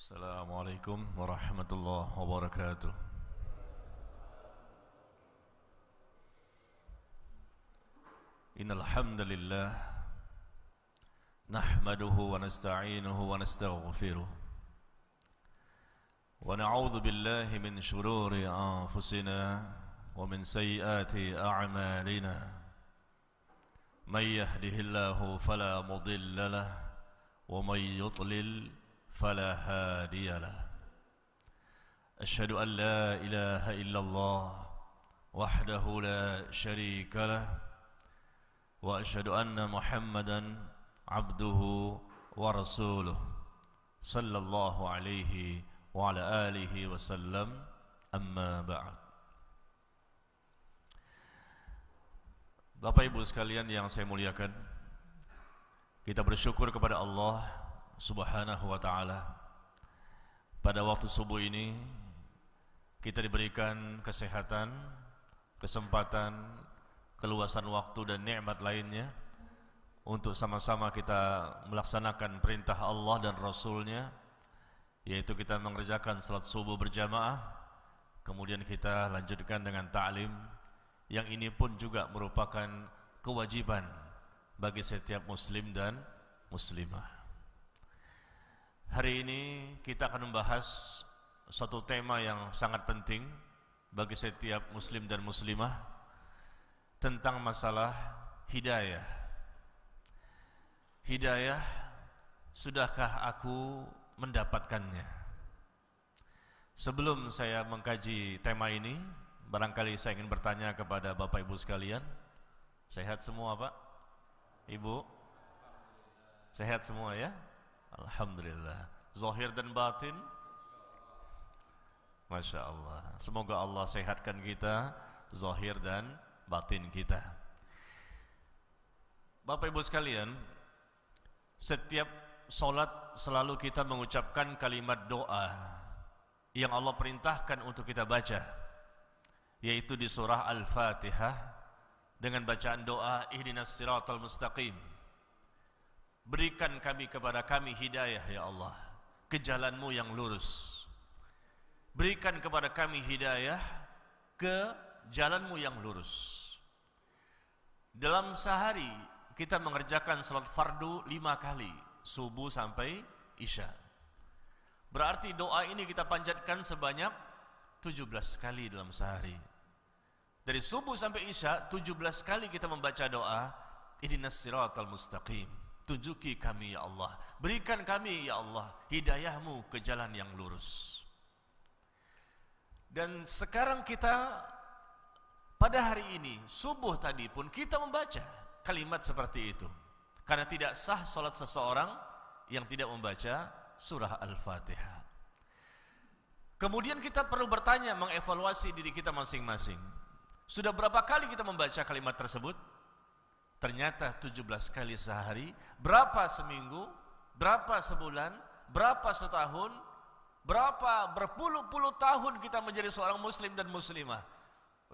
Assalamualaikum warahmatullahi wabarakatuh. Innal hamdalillah nahmaduhu wa nasta'inuhu wa nastaghfiruh wa na'udzu billahi min shururi anfusina wa min sayyiati a'malina. May yahdihillahu fala mudilla lahu wa may yudlil فلا هادي له. أشهد أن لا إله إلا الله وحده لا شريك له وأشهد أن محمدا عبده ورسوله صلى الله عليه وعلى آله وسلم. أما بعد. Bapak Ibu sekalian yang saya muliakan, kita bersyukur kepada Allah Subhanahu wa ta'ala. Pada waktu subuh ini kita diberikan kesehatan, kesempatan, keluasan waktu dan nikmat lainnya untuk sama-sama kita melaksanakan perintah Allah dan Rasulnya, yaitu kita mengerjakan salat subuh berjamaah, kemudian kita lanjutkan dengan ta'lim, yang ini pun juga merupakan kewajiban bagi setiap muslim dan muslimah. Hari ini kita akan membahas suatu tema yang sangat penting bagi setiap muslim dan muslimah, tentang masalah hidayah. Hidayah, sudahkah aku mendapatkannya? Sebelum saya mengkaji tema ini, barangkali saya ingin bertanya kepada Bapak Ibu sekalian. Sehat semua Pak? Ibu? Sehat semua ya? Alhamdulillah. Zahir dan batin, Masya Allah. Semoga Allah sehatkan kita, zahir dan batin kita. Bapak Ibu sekalian, setiap solat selalu kita mengucapkan kalimat doa yang Allah perintahkan untuk kita baca, yaitu di surah Al-Fatihah dengan bacaan doa ihdinas siratal mustaqim. Berikan kepada kami hidayah ya Allah, ke jalanmu yang lurus. Berikan kepada kami hidayah ke jalanmu yang lurus. Dalam sehari kita mengerjakan salat fardu 5 kali, subuh sampai isya. Berarti doa ini kita panjatkan sebanyak 17 kali dalam sehari. Dari subuh sampai isya 17 kali kita membaca doa ihdinas siratal mustaqim. Tunjuki kami ya Allah, berikan kami ya Allah hidayahmu ke jalan yang lurus. Dan sekarang kita pada hari ini, subuh tadi pun kita membaca kalimat seperti itu, karena tidak sah salat seseorang yang tidak membaca surah Al-Fatihah. Kemudian kita perlu bertanya, mengevaluasi diri kita masing-masing. Sudah berapa kali kita membaca kalimat tersebut? Ternyata 17 kali sehari. Berapa seminggu? Berapa sebulan? Berapa setahun? Berapa berpuluh-puluh tahun kita menjadi seorang muslim dan muslimah?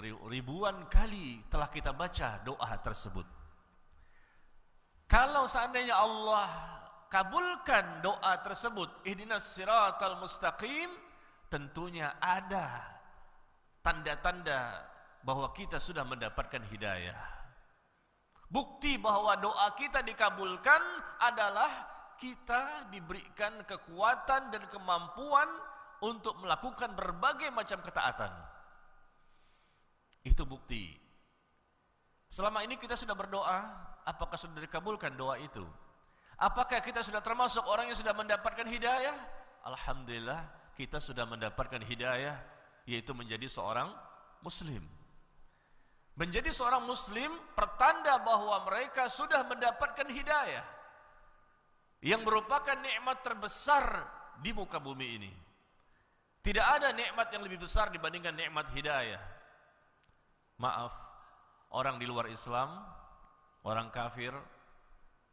Ribuan kali telah kita baca doa tersebut. Kalau seandainya Allah kabulkan doa tersebut, ihdinas siratal mustaqim, tentunya ada tanda-tanda bahwa kita sudah mendapatkan hidayah. Bukti bahwa doa kita dikabulkan adalah kita diberikan kekuatan dan kemampuan untuk melakukan berbagai macam ketaatan. Itu bukti. Selama ini kita sudah berdoa, apakah sudah dikabulkan doa itu? Apakah kita sudah termasuk orang yang sudah mendapatkan hidayah? Alhamdulillah, kita sudah mendapatkan hidayah, yaitu menjadi seorang muslim. Menjadi seorang muslim pertanda bahwa mereka sudah mendapatkan hidayah, yang merupakan nikmat terbesar di muka bumi ini. Tidak ada nikmat yang lebih besar dibandingkan nikmat hidayah. Maaf, orang di luar Islam, orang kafir,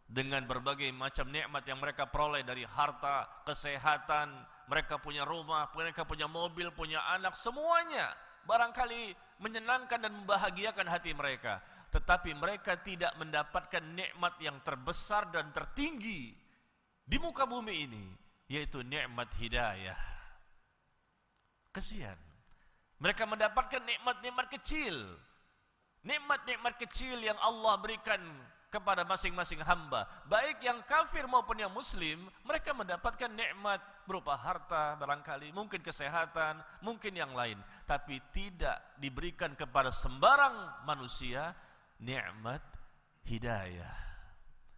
dengan berbagai macam nikmat yang mereka peroleh dari harta, kesehatan, mereka punya rumah, mereka punya mobil, punya anak, semuanya barangkali menyenangkan dan membahagiakan hati mereka, tetapi mereka tidak mendapatkan nikmat yang terbesar dan tertinggi di muka bumi ini, yaitu nikmat hidayah. Kesian. Mereka mendapatkan nikmat-nikmat kecil. Nikmat-nikmat kecil yang Allah berikan kepada masing-masing hamba. Baik yang kafir maupun yang muslim, mereka mendapatkan nikmat berupa harta barangkali, mungkin kesehatan, mungkin yang lain. Tapi tidak diberikan kepada sembarang manusia nikmat hidayah.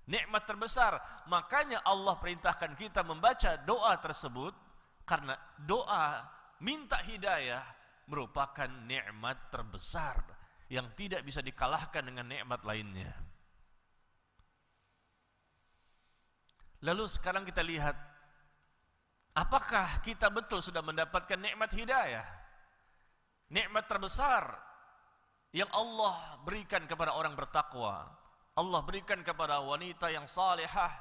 Nikmat terbesar. Makanya Allah perintahkan kita membaca doa tersebut, karena doa minta hidayah merupakan nikmat terbesar yang tidak bisa dikalahkan dengan nikmat lainnya. Lalu sekarang kita lihat, apakah kita betul sudah mendapatkan nikmat hidayah? Nikmat terbesar yang Allah berikan kepada orang bertakwa, Allah berikan kepada wanita yang salihah,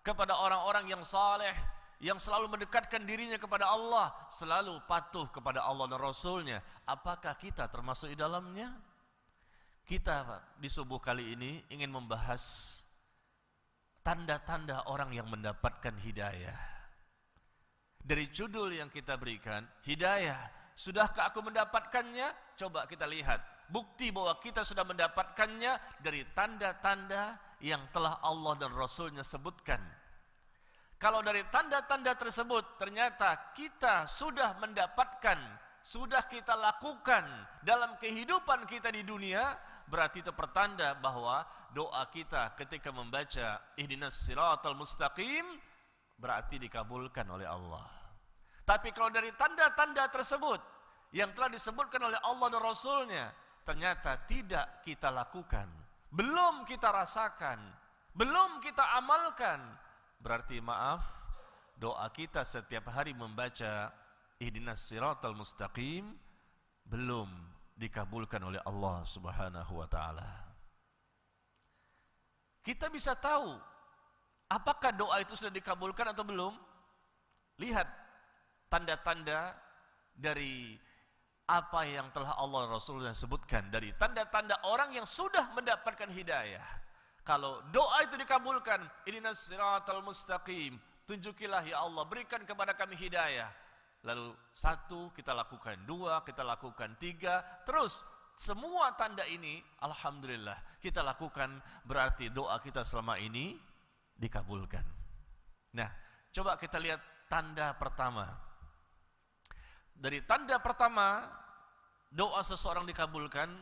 kepada orang-orang yang saleh, yang selalu mendekatkan dirinya kepada Allah, selalu patuh kepada Allah dan Rasulnya. Apakah kita termasuk di dalamnya? Kita di subuh kali ini ingin membahas tanda-tanda orang yang mendapatkan hidayah. Dari judul yang kita berikan, hidayah, sudahkah aku mendapatkannya? Coba kita lihat bukti bahwa kita sudah mendapatkannya dari tanda-tanda yang telah Allah dan Rasulnya sebutkan. Kalau dari tanda-tanda tersebut ternyata kita sudah mendapatkan, sudah kita lakukan dalam kehidupan kita di dunia, berarti itu pertanda bahwa doa kita ketika membaca ihdinas siratal mustaqim berarti dikabulkan oleh Allah. Tapi kalau dari tanda-tanda tersebut yang telah disebutkan oleh Allah dan Rasulnya ternyata tidak kita lakukan, belum kita rasakan, belum kita amalkan, berarti maaf, doa kita setiap hari membaca ihdinas siratal mustaqim belum dikabulkan oleh Allah Subhanahu wa taala. Kita bisa tahu apakah doa itu sudah dikabulkan atau belum? Lihat tanda-tanda dari apa yang telah Allah Rasulullah sebutkan, dari tanda-tanda orang yang sudah mendapatkan hidayah. Kalau doa itu dikabulkan, ihdinas siratal mustaqim, tunjukilah ya Allah, berikan kepada kami hidayah. Lalu 1 kita lakukan, 2 kita lakukan, 3, terus semua tanda ini alhamdulillah kita lakukan, berarti doa kita selama ini dikabulkan. Nah, coba kita lihat tanda pertama. Dari tanda pertama doa seseorang dikabulkan,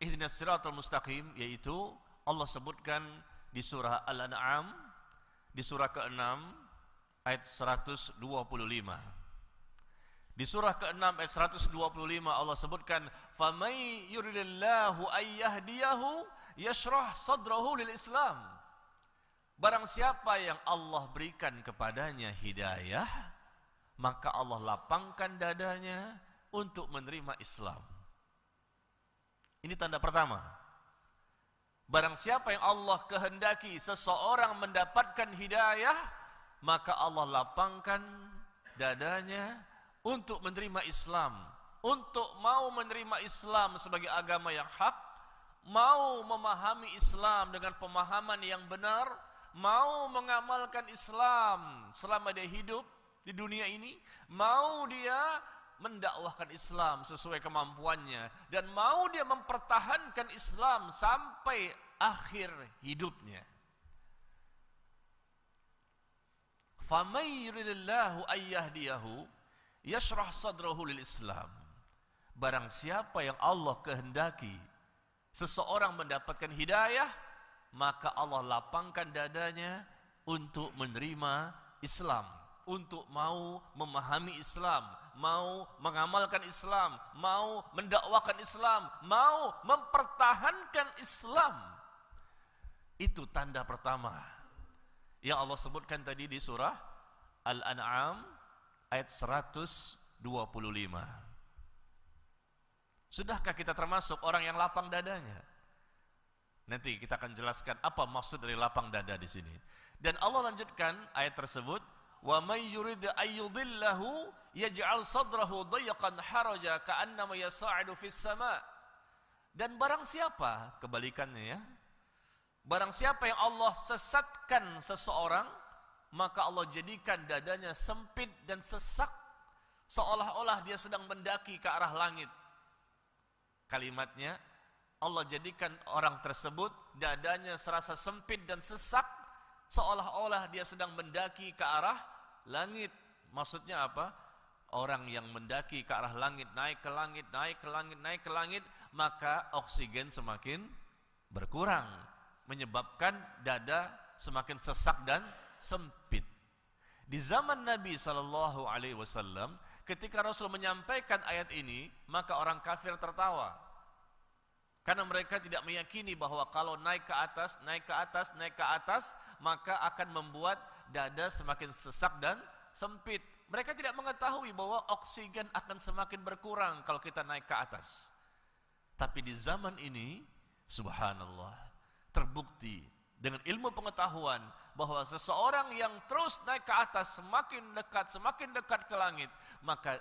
ihdinas siratal mustaqim, yaitu Allah sebutkan di surah Al-An'am, di surah ke-6 ayat 125. Di surah ke-6 ayat 125 Allah sebutkan, "Famay yuridillahu ayyahdiyahu yashrah sadrahu lil Islam." Barang siapa yang Allah berikan kepadanya hidayah, maka Allah lapangkan dadanya untuk menerima Islam. Ini tanda pertama. Barang siapa yang Allah kehendaki seseorang mendapatkan hidayah, maka Allah lapangkan dadanya untuk menerima Islam, untuk mau menerima Islam sebagai agama yang hak, mau memahami Islam dengan pemahaman yang benar, mau mengamalkan Islam selama dia hidup di dunia ini, mau dia mendakwahkan Islam sesuai kemampuannya, dan mau dia mempertahankan Islam sampai akhir hidupnya. Famay yuridillahu ayyahdiyahu yashrah sadrahu lil Islam. Barang siapa yang Allah kehendaki seseorang mendapatkan hidayah, maka Allah lapangkan dadanya untuk menerima Islam, untuk mau memahami Islam, mau mengamalkan Islam, mau mendakwakan Islam, mau mempertahankan Islam. Itu tanda pertama yang Allah sebutkan tadi di surah Al-An'am ayat 125. Sudahkah kita termasuk orang yang lapang dadanya? Nanti kita akan jelaskan apa maksud dari lapang dada di sini. Dan Allah lanjutkan ayat tersebut, wa may yurid ayyudillahu yaj'al sadrahu dayyqan haraja ka'annama yas'adu fis sama'. Dan barang siapa, kebalikannya ya, barang siapa yang Allah sesatkan seseorang, maka Allah jadikan dadanya sempit dan sesak, seolah-olah dia sedang mendaki ke arah langit. Kalimatnya, Allah jadikan orang tersebut dadanya serasa sempit dan sesak, seolah-olah dia sedang mendaki ke arah langit. Maksudnya apa? Orang yang mendaki ke arah langit, naik ke langit, naik ke langit, naik ke langit, maka oksigen semakin berkurang, menyebabkan dada semakin sesak dan sempit. Di zaman Nabi SAW, ketika Rasul menyampaikan ayat ini, maka orang kafir tertawa. Karena mereka tidak meyakini bahwa kalau naik ke atas, naik ke atas, naik ke atas, maka akan membuat dada semakin sesak dan sempit. Mereka tidak mengetahui bahwa oksigen akan semakin berkurang kalau kita naik ke atas. Tapi di zaman ini, subhanallah, terbukti dengan ilmu pengetahuan bahwa seseorang yang terus naik ke atas, semakin dekat ke langit, maka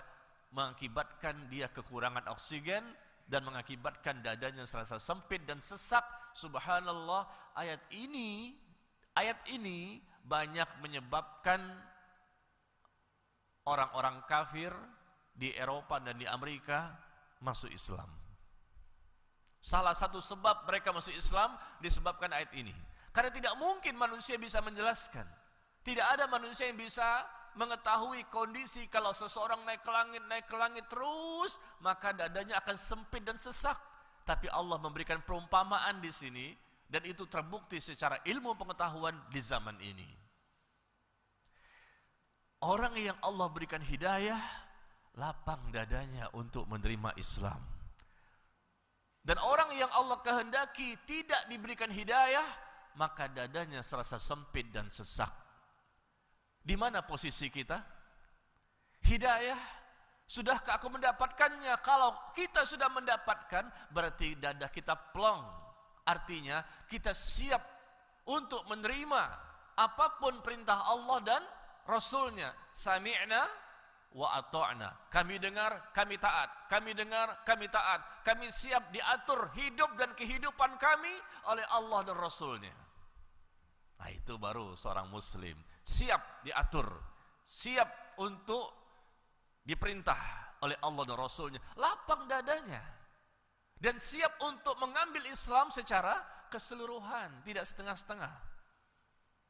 mengakibatkan dia kekurangan oksigen dan mengakibatkan dadanya serasa sempit dan sesak. Subhanallah, ayat ini banyak menyebabkan orang-orang kafir di Eropa dan di Amerika masuk Islam. Salah satu sebab mereka masuk Islam disebabkan ayat ini. Karena tidak mungkin manusia bisa menjelaskan. Tidak ada manusia yang bisa mengetahui kondisi kalau seseorang naik ke langit terus, maka dadanya akan sempit dan sesak. Tapi Allah memberikan perumpamaan di sini, dan itu terbukti secara ilmu pengetahuan di zaman ini. Orang yang Allah berikan hidayah, lapang dadanya untuk menerima Islam. Dan orang yang Allah kehendaki tidak diberikan hidayah, maka dadanya serasa sempit dan sesak. Di mana posisi kita? Hidayah, sudahkah aku mendapatkannya? Kalau kita sudah mendapatkan, berarti dada kita plong. Artinya kita siap untuk menerima apapun perintah Allah dan Rasulnya. Sami'na wa ata'na. Kami dengar, kami taat. Kami dengar, kami taat. Kami siap diatur hidup dan kehidupan kami oleh Allah dan Rasulnya. Nah, itu baru seorang muslim. Siap diatur, siap untuk diperintah oleh Allah dan Rasulnya. Lapang dadanya. Dan siap untuk mengambil Islam secara keseluruhan, tidak setengah-setengah.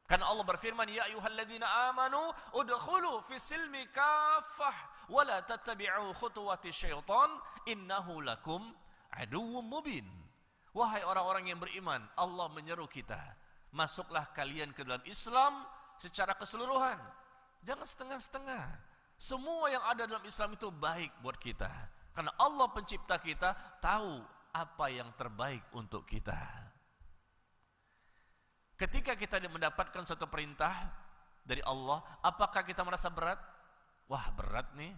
Karena Allah berfirman, ya ayyuhalladzina amanu udkhulu fis silmi kaffah wa la tattabi'u khutuwati syaitan innahu lakum aduwwum mubin. Wahai orang-orang yang beriman, Allah menyeru kita, masuklah kalian ke dalam Islam secara keseluruhan. Jangan setengah-setengah. Semua yang ada dalam Islam itu baik buat kita. Karena Allah pencipta kita tahu apa yang terbaik untuk kita. Ketika kita mendapatkan suatu perintah dari Allah, apakah kita merasa berat? Wah, berat nih.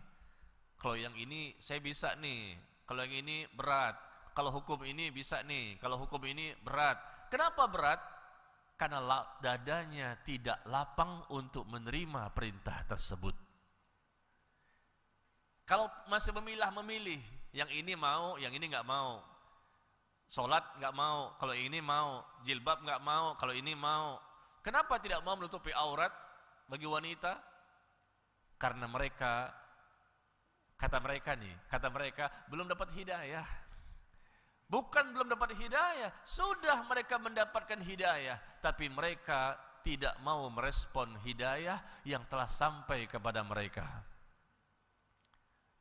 Kalau yang ini saya bisa nih. Kalau yang ini berat. Kalau hukum ini bisa nih. Kalau hukum ini berat. Kenapa berat? Karena dadanya tidak lapang untuk menerima perintah tersebut. Kalau masih memilih, yang ini mau, yang ini nggak mau. Sholat nggak mau, kalau ini mau. Jilbab nggak mau, kalau ini mau. Kenapa tidak mau menutupi aurat bagi wanita? Karena mereka, kata mereka belum dapat hidayah. Bukan belum dapat hidayah, sudah mereka mendapatkan hidayah, tapi mereka tidak mau merespon hidayah yang telah sampai kepada mereka.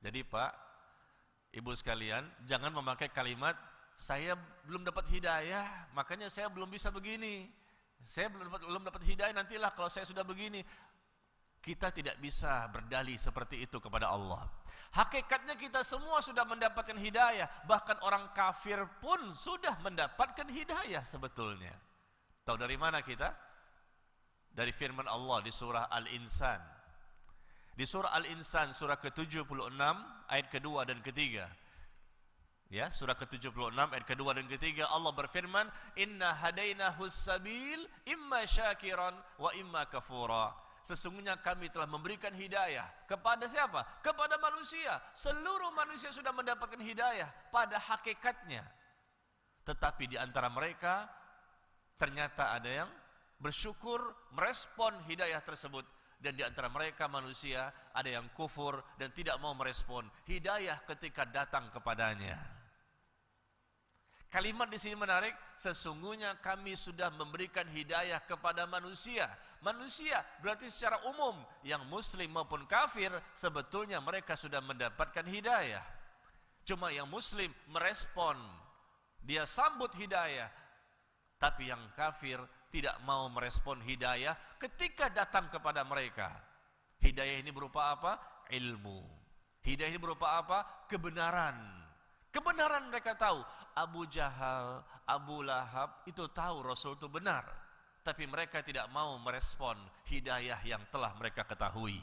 Jadi Pak, Ibu sekalian, jangan memakai kalimat saya belum dapat hidayah, makanya saya belum bisa begini. Saya belum dapat hidayah, nantilah kalau saya sudah begini. Kita tidak bisa berdalih seperti itu kepada Allah. Hakikatnya kita semua sudah mendapatkan hidayah. Bahkan orang kafir pun sudah mendapatkan hidayah sebetulnya. Tahu dari mana kita? Dari firman Allah di surah Al-Insan. Di surah Al-Insan surah ke-76 ayat kedua dan ketiga. Ya, surah ke-76 ayat kedua dan ketiga, Allah berfirman, "Inna hadainahus sabil imma syakiran wa imma kafura." Sesungguhnya kami telah memberikan hidayah kepada siapa? Kepada manusia. Seluruh manusia sudah mendapatkan hidayah pada hakikatnya. Tetapi di antara mereka ternyata ada yang bersyukur, merespon hidayah tersebut. Dan di antara mereka manusia ada yang kufur dan tidak mau merespon hidayah ketika datang kepadanya. Kalimat di sini menarik, sesungguhnya kami sudah memberikan hidayah kepada manusia. Manusia berarti secara umum, yang muslim maupun kafir, sebetulnya mereka sudah mendapatkan hidayah. Cuma yang muslim merespon, dia sambut hidayah. Tapi yang kafir tidak mau merespon hidayah ketika datang kepada mereka. Hidayah ini berupa apa? Ilmu. Hidayah ini berupa apa? Kebenaran. Kebenaran mereka tahu. Abu Jahal, Abu Lahab itu tahu Rasul itu benar. Tapi mereka tidak mau merespon hidayah yang telah mereka ketahui.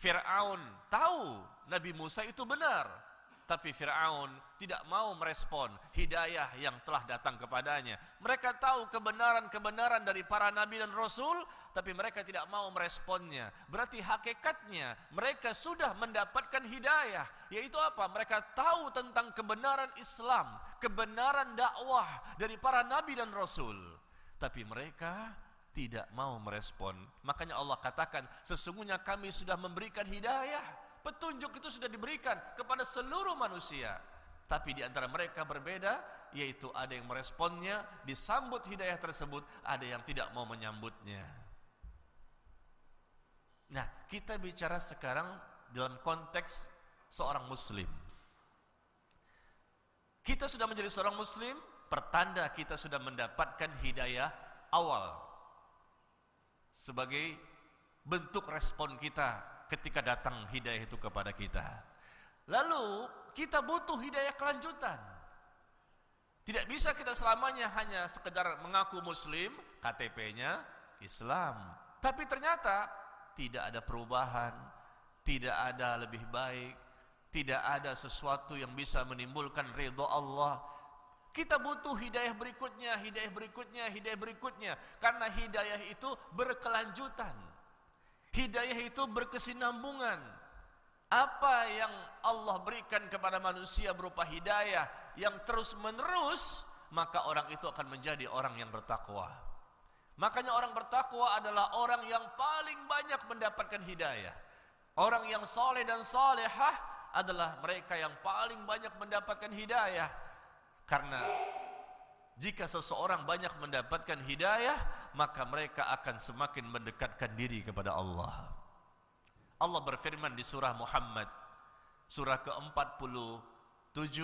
Fir'aun tahu Nabi Musa itu benar. Tapi Fir'aun tidak mau merespon hidayah yang telah datang kepadanya. Mereka tahu kebenaran-kebenaran dari para nabi dan rasul, tapi mereka tidak mau meresponnya. Berarti hakikatnya mereka sudah mendapatkan hidayah. Yaitu apa? Mereka tahu tentang kebenaran Islam, kebenaran dakwah dari para nabi dan rasul. Tapi mereka tidak mau merespon. Makanya Allah katakan, sesungguhnya kami sudah memberikan hidayah. Petunjuk itu sudah diberikan kepada seluruh manusia. Tapi di antara mereka berbeda, yaitu ada yang meresponnya, disambut hidayah tersebut, ada yang tidak mau menyambutnya. Nah, kita bicara sekarang dalam konteks seorang muslim. Kita sudah menjadi seorang muslim, pertanda kita sudah mendapatkan hidayah awal. Sebagai bentuk respon kita ketika datang hidayah itu kepada kita. Lalu kita butuh hidayah kelanjutan. Tidak bisa kita selamanya hanya sekedar mengaku muslim, KTP-nya Islam. Tapi ternyata tidak ada perubahan, tidak ada lebih baik, tidak ada sesuatu yang bisa menimbulkan ridha Allah. Kita butuh hidayah berikutnya, hidayah berikutnya, hidayah berikutnya. Karena hidayah itu berkelanjutan. Hidayah itu berkesinambungan. Apa yang Allah berikan kepada manusia berupa hidayah yang terus menerus, maka orang itu akan menjadi orang yang bertakwa. Makanya orang bertakwa adalah orang yang paling banyak mendapatkan hidayah. Orang yang soleh dan solehah adalah mereka yang paling banyak mendapatkan hidayah. Karena jika seseorang banyak mendapatkan hidayah, maka mereka akan semakin mendekatkan diri kepada Allah. Allah berfirman di surah Muhammad, surah ke-47,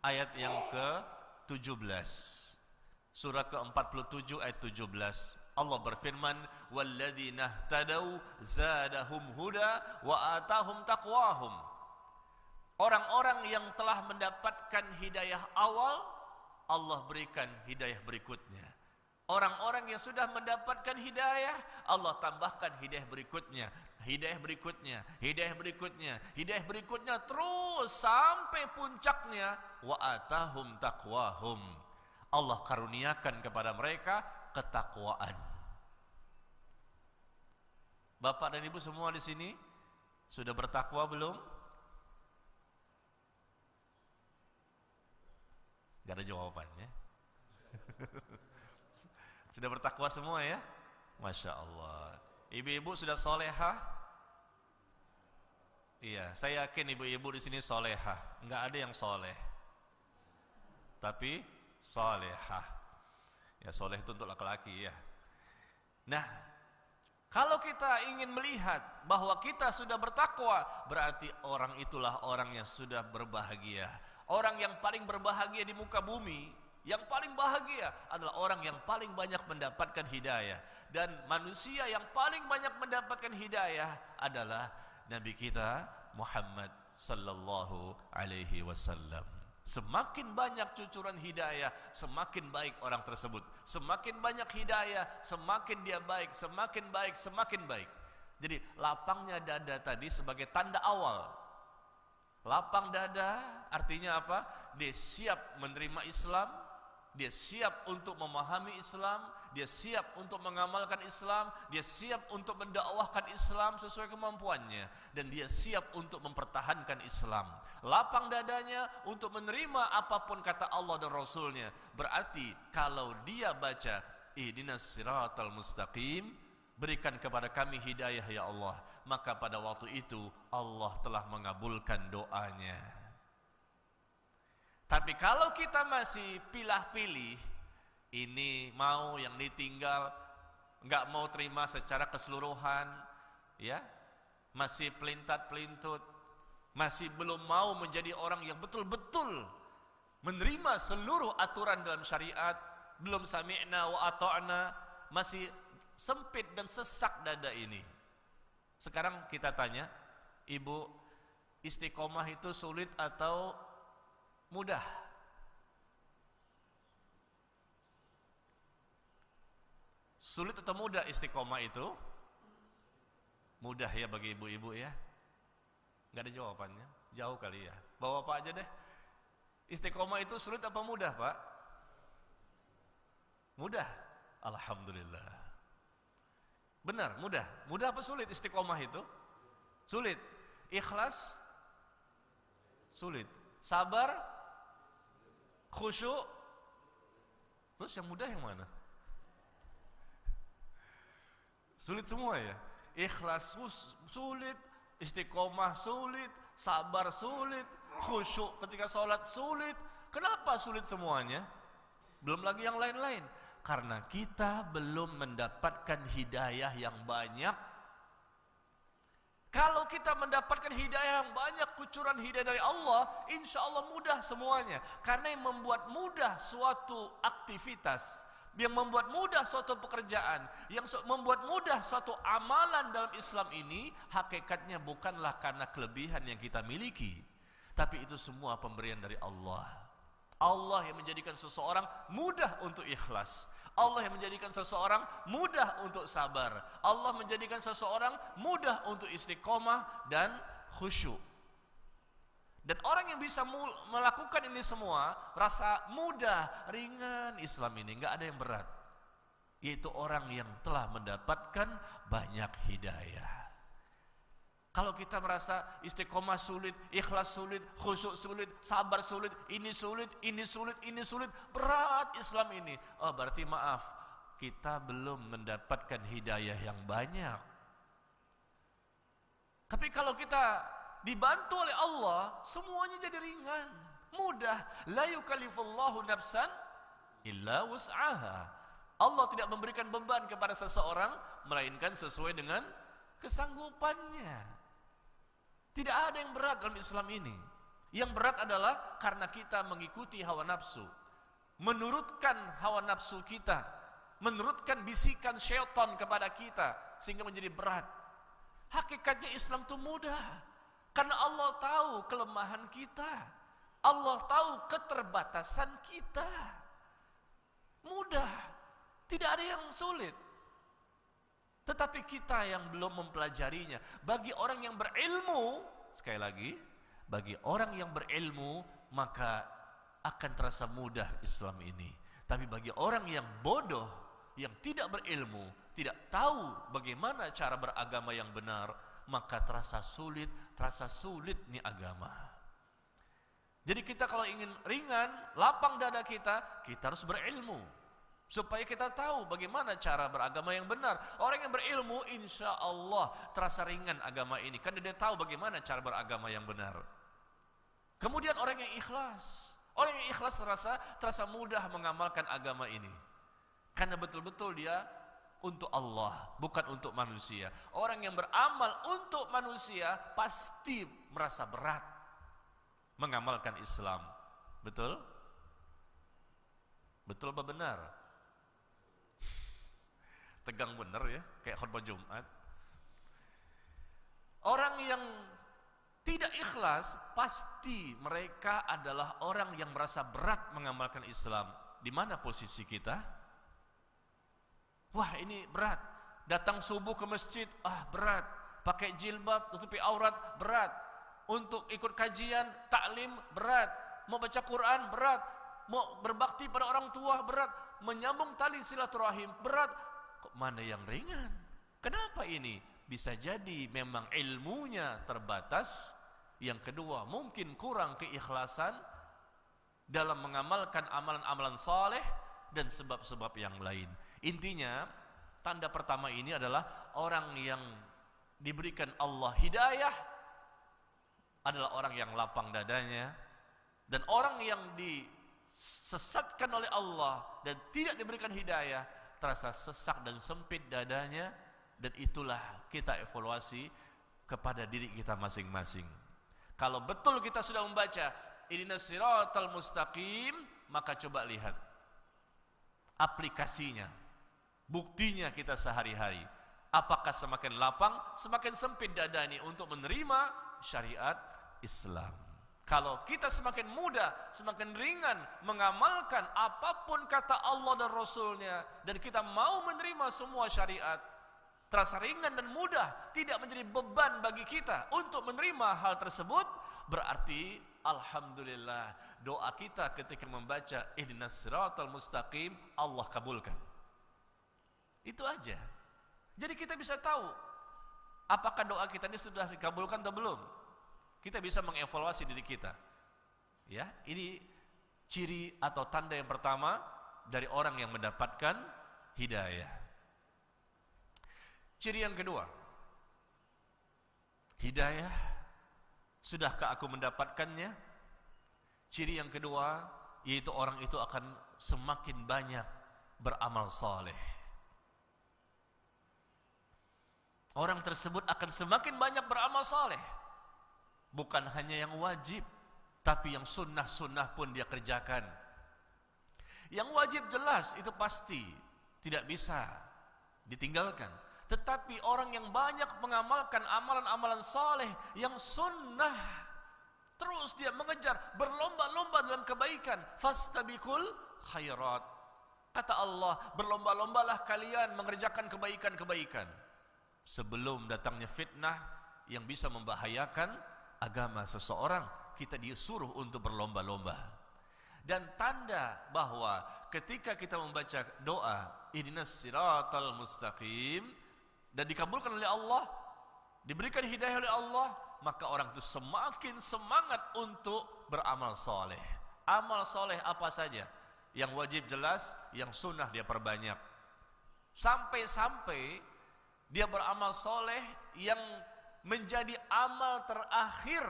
ayat yang ke-17. Surah ke-47 ayat 17. Allah berfirman, "Walladzina ihtadaw zadahum huda wa atahum taqwahum." Orang-orang yang telah mendapatkan hidayah awal, Allah berikan hidayah berikutnya. Orang-orang yang sudah mendapatkan hidayah, Allah tambahkan hidayah berikutnya, hidayah berikutnya, hidayah berikutnya, hidayah berikutnya, terus sampai puncaknya, wa atahum taqwahum. Allah karuniakan kepada mereka ketakwaan. Bapak dan Ibu semua di sini sudah bertakwa belum? Gak ada jawabannya. Sudah bertakwa semua ya? Masya Allah. Ibu-ibu sudah solehah? Iya, saya yakin ibu-ibu di sini solehah. Nggak ada yang soleh, tapi solehah. Ya, soleh itu untuk laki-laki ya. Nah, kalau kita ingin melihat bahwa kita sudah bertakwa, berarti orang itulah orang yang sudah berbahagia. Orang yang paling berbahagia di muka bumi, yang paling bahagia adalah orang yang paling banyak mendapatkan hidayah. Dan manusia yang paling banyak mendapatkan hidayah adalah Nabi kita Muhammad sallallahu alaihi wasallam. Semakin banyak cucuran hidayah, semakin baik orang tersebut. Semakin banyak hidayah, semakin dia baik, semakin baik, semakin baik. Jadi lapangnya dada tadi sebagai tanda awal. Lapang dada artinya apa? Dia siap menerima Islam, dia siap untuk memahami Islam, dia siap untuk mengamalkan Islam, dia siap untuk mendakwahkan Islam sesuai kemampuannya, dan dia siap untuk mempertahankan Islam. Lapang dadanya untuk menerima apapun kata Allah dan Rasulnya. Berarti kalau dia baca ihdinas siratal mustaqim, berikan kepada kami hidayah ya Allah. Maka pada waktu itu Allah telah mengabulkan doanya. Tapi kalau kita masih pilih-pilih, ini mau yang ditinggal, enggak mau terima secara keseluruhan, ya, masih pelintat-pelintut, masih belum mau menjadi orang yang betul-betul menerima seluruh aturan dalam syariat, belum sami'na wa ata'na, masih sempit dan sesak dada ini. Sekarang kita tanya, Ibu, istiqomah itu sulit atau mudah? Sulit atau mudah istiqomah itu? Mudah ya bagi ibu-ibu ya. Nggak ada jawabannya, jauh kali ya. Bawa Pak aja deh. Istiqomah itu sulit apa mudah, Pak? Mudah. Alhamdulillah. Benar, mudah. Mudah apa sulit istiqomah itu? Sulit. Ikhlas? Sulit. Sabar? Khusyuk? Terus yang mudah yang mana? Sulit semua ya. Ikhlas sulit, istiqomah sulit, sabar sulit, khusyuk ketika sholat sulit. Kenapa sulit semuanya? Belum lagi yang lain-lain. Karena kita belum mendapatkan hidayah yang banyak. Kalau kita mendapatkan hidayah yang banyak, kucuran hidayah dari Allah, insya Allah mudah semuanya. Karena yang membuat mudah suatu aktivitas, yang membuat mudah suatu pekerjaan, yang membuat mudah suatu amalan dalam Islam ini, hakikatnya bukanlah karena kelebihan yang kita miliki, tapi itu semua pemberian dari Allah. Allah yang menjadikan seseorang mudah untuk ikhlas, Allah yang menjadikan seseorang mudah untuk sabar, Allah menjadikan seseorang mudah untuk istiqomah dan khusyuk. Dan orang yang bisa melakukan ini semua rasa mudah, ringan Islam ini, nggak ada yang berat, yaitu orang yang telah mendapatkan banyak hidayah. Kalau kita merasa istiqomah sulit, ikhlas sulit, khusyuk sulit, sabar sulit, ini sulit, ini sulit, ini sulit, berat Islam ini, oh berarti maaf, kita belum mendapatkan hidayah yang banyak. Tapi kalau kita dibantu oleh Allah, semuanya jadi ringan, mudah. La yukallifullahu nafsan illa wus'aha. Allah tidak memberikan beban kepada seseorang melainkan sesuai dengan kesanggupannya. Tidak ada yang berat dalam Islam ini. Yang berat adalah karena kita mengikuti hawa nafsu, menurutkan hawa nafsu kita, menurutkan bisikan syaitan kepada kita, sehingga menjadi berat. Hakikatnya Islam itu mudah. Karena Allah tahu kelemahan kita, Allah tahu keterbatasan kita. Mudah, tidak ada yang sulit. Tetapi kita yang belum mempelajarinya. Bagi orang yang berilmu, sekali lagi, bagi orang yang berilmu, maka akan terasa mudah Islam ini. Tapi bagi orang yang bodoh, yang tidak berilmu, tidak tahu bagaimana cara beragama yang benar, maka terasa sulit nih agama. Jadi kita kalau ingin ringan, lapang dada kita harus berilmu. Supaya kita tahu bagaimana cara beragama yang benar. Orang yang berilmu insya Allah terasa ringan agama ini, karena dia tahu bagaimana cara beragama yang benar. Kemudian orang yang ikhlas, terasa mudah mengamalkan agama ini, karena betul-betul dia untuk Allah, bukan untuk manusia. Orang yang beramal untuk manusia pasti merasa berat mengamalkan Islam. Betul? Betul apa benar? Tegang bener ya, kayak khutbah Jumat. Orang yang tidak ikhlas, pasti mereka adalah orang yang merasa berat mengamalkan Islam. Di mana posisi kita? Wah ini berat. Datang subuh ke masjid, berat. Pakai jilbab, tutupi aurat, berat. Untuk ikut kajian, taklim, berat. Mau baca Quran, berat. Mau berbakti pada orang tua, berat. Menyambung tali silaturahim, berat. Kok mana yang ringan? Kenapa ini? Bisa jadi memang ilmunya terbatas. Yang kedua, mungkin kurang keikhlasan dalam mengamalkan amalan-amalan saleh dan sebab-sebab yang lain. Intinya, tanda pertama ini adalah orang yang diberikan Allah hidayah adalah orang yang lapang dadanya, dan orang yang disesatkan oleh Allah dan tidak diberikan hidayah terasa sesak dan sempit dadanya. Dan itulah kita evaluasi kepada diri kita masing-masing. Kalau betul kita sudah membaca ihdinas siratal mustaqim, maka coba lihat aplikasinya, buktinya kita sehari-hari. Apakah semakin lapang, semakin sempit dada ini untuk menerima syariat Islam? Kalau kita semakin mudah, semakin ringan mengamalkan apapun kata Allah dan Rasulnya, dan kita mau menerima semua syariat, terasa ringan dan mudah, tidak menjadi beban bagi kita untuk menerima hal tersebut, berarti alhamdulillah doa kita ketika membaca ihdinas siratal mustaqim Allah kabulkan. Itu aja. Jadi kita bisa tahu apakah doa kita ini sudah dikabulkan atau belum. Kita bisa mengevaluasi diri kita. Ya, ini ciri atau tanda yang pertama dari orang yang mendapatkan hidayah. Ciri yang kedua, hidayah, sudahkah aku mendapatkannya? Ciri yang kedua, yaitu orang itu akan semakin banyak beramal saleh. Orang tersebut akan semakin banyak beramal saleh. Bukan hanya yang wajib, tapi yang sunnah-sunnah pun dia kerjakan. Yang wajib jelas, itu pasti tidak bisa ditinggalkan. Tetapi orang yang banyak mengamalkan amalan-amalan saleh yang sunnah, terus dia mengejar, berlomba-lomba dalam kebaikan. Fastabiqul khairat. Kata Allah, berlomba-lombalah kalian mengerjakan kebaikan-kebaikan sebelum datangnya fitnah yang bisa membahayakan agama seseorang. Kita disuruh untuk berlomba-lomba. Dan tanda bahwa ketika kita membaca doa ihdinas siratal mustaqim dan dikabulkan oleh Allah, diberikan hidayah oleh Allah, maka orang itu semakin semangat untuk beramal soleh. Amal soleh apa saja? Yang wajib jelas, yang sunnah dia perbanyak. Sampai-sampai dia beramal soleh yang menjadi amal terakhir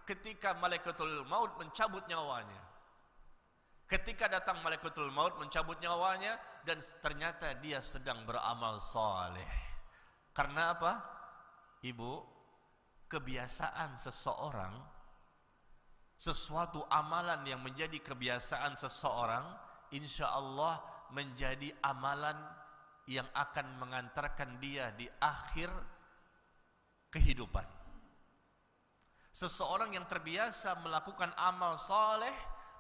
ketika malaikatul maut mencabut nyawanya. Ketika datang malaikatul maut mencabut nyawanya, dan ternyata dia sedang beramal soleh. Karena apa? Ibu, kebiasaan seseorang, sesuatu amalan yang menjadi kebiasaan seseorang, insya Allah menjadi amalan yang akan mengantarkan dia di akhir kehidupan. Seseorang yang terbiasa melakukan amal soleh,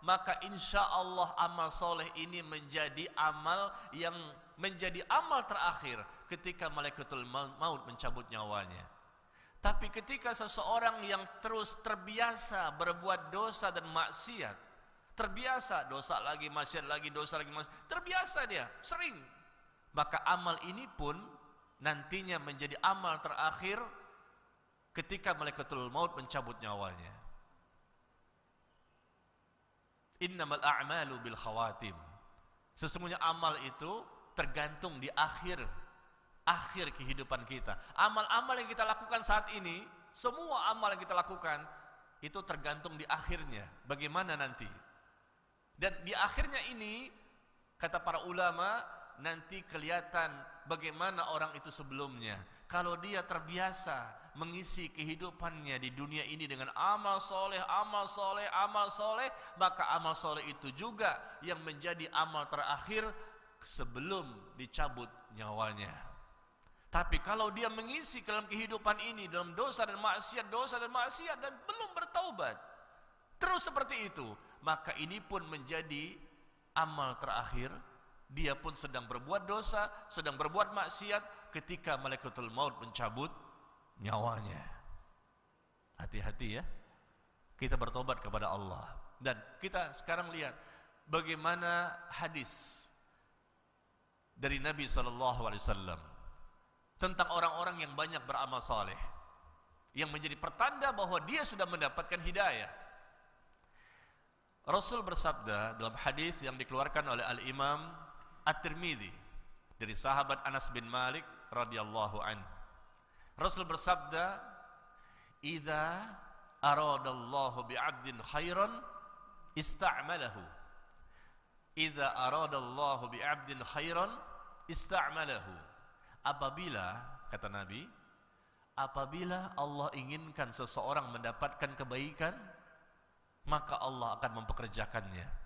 maka insya Allah amal soleh ini menjadi amal yang menjadi amal terakhir ketika malaikatul maut mencabut nyawanya. Tapi ketika seseorang yang terus terbiasa berbuat dosa dan maksiat, terbiasa dosa lagi, maksiat lagi, dosa lagi, maksiat, terbiasa dia, sering, maka amal ini pun nantinya menjadi amal terakhir ketika malaikatul maut mencabut nyawanya. Innamal a'malu bil khawatim. Sesungguhnya amal itu tergantung di akhir kehidupan kita. Amal-amal yang kita lakukan saat ini, semua amal yang kita lakukan itu tergantung di akhirnya, bagaimana nanti. Dan di akhirnya ini, kata para ulama, nanti kelihatan bagaimana orang itu sebelumnya. Kalau dia terbiasa mengisi kehidupannya di dunia ini dengan amal soleh, amal soleh, amal soleh, maka amal soleh itu juga yang menjadi amal terakhir sebelum dicabut nyawanya. Tapi kalau dia mengisi dalam kehidupan ini dalam dosa dan maksiat dan belum bertaubat, terus seperti itu, maka ini pun menjadi amal terakhir. Dia pun sedang berbuat dosa, sedang berbuat maksiat ketika malaikatul maut mencabut nyawanya. Hati-hati ya, kita bertobat kepada Allah. Dan kita sekarang lihat bagaimana hadis dari Nabi SAW tentang orang-orang yang banyak beramal saleh, yang menjadi pertanda bahwa dia sudah mendapatkan hidayah. Rasul bersabda dalam hadis yang dikeluarkan oleh Al-Imam At-Tirmidzi Dari sahabat Anas bin Malik radhiyallahu anhu, Rasul bersabda, "Idza aradallahu bi'abdin khairan ista'malahu. Idza aradallahu bi'abdin khairan ista'malahu." Apabila, kata Nabi, apabila Allah inginkan seseorang mendapatkan kebaikan, maka Allah akan mempekerjakannya.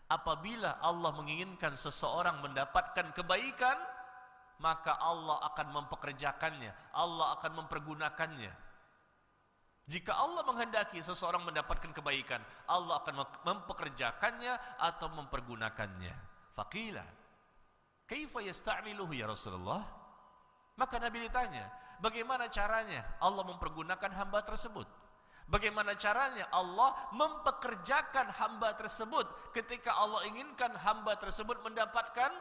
Apabila Allah menginginkan seseorang mendapatkan kebaikan, maka Allah akan mempekerjakannya, Allah akan mempergunakannya. Jika Allah menghendaki seseorang mendapatkan kebaikan, Allah akan mempekerjakannya atau mempergunakannya. Faqila, kaifa yasta'miluhu ya Rasulullah? Maka Nabi ditanya, bagaimana caranya Allah mempergunakan hamba tersebut? Bagaimana caranya Allah mempekerjakan hamba tersebut ketika Allah inginkan hamba tersebut mendapatkan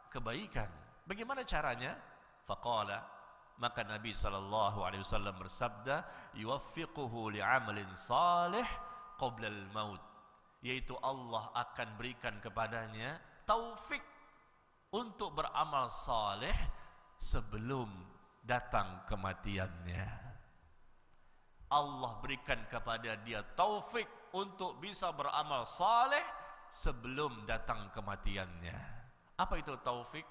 kebaikan? Bagaimana caranya? Faqala, maka Nabi SAW bersabda, yuwaffiquhu li'amalin salih qabla al-maut, yaitu Allah akan berikan kepadanya taufik untuk beramal saleh sebelum datang kematiannya. Allah berikan kepada dia taufik untuk bisa beramal saleh sebelum datang kematiannya. Apa itu taufik?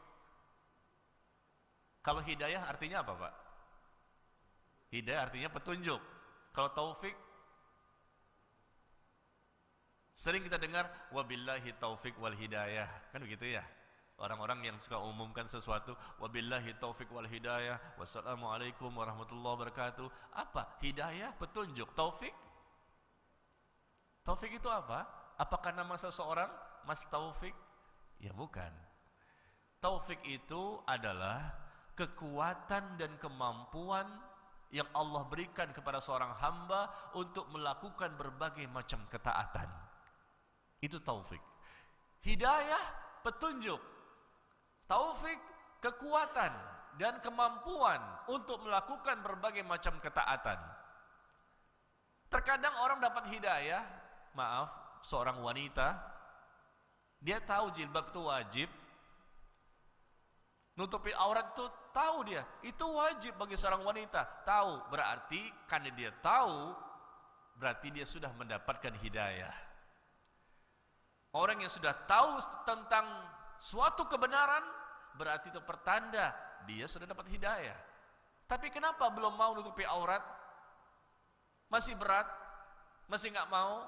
Kalau hidayah artinya apa, Pak? Hidayah artinya petunjuk. Kalau taufik, sering kita dengar wabillahi taufik wal hidayah, kan begitu ya? Orang-orang yang suka umumkan sesuatu, wabillahi taufik wal hidayah, wassalamualaikum warahmatullahi wabarakatuh. Apa? Hidayah, petunjuk. Taufik? Taufik itu apa? Apakah nama seseorang Mas Taufik? Ya bukan. Taufik itu adalah kekuatan dan kemampuan yang Allah berikan kepada seorang hamba untuk melakukan berbagai macam ketaatan. Itu taufik. Hidayah, petunjuk. Taufik, kekuatan dan kemampuan untuk melakukan berbagai macam ketaatan. Terkadang orang dapat hidayah, maaf, seorang wanita, dia tahu jilbab itu wajib, nutupi aurat itu tahu dia, itu wajib bagi seorang wanita. Tahu, berarti karena dia tahu, berarti dia sudah mendapatkan hidayah. Orang yang sudah tahu tentang suatu kebenaran, berarti itu pertanda dia sudah dapat hidayah. Tapi kenapa belum mau nutupi aurat? Masih berat? Masih nggak mau?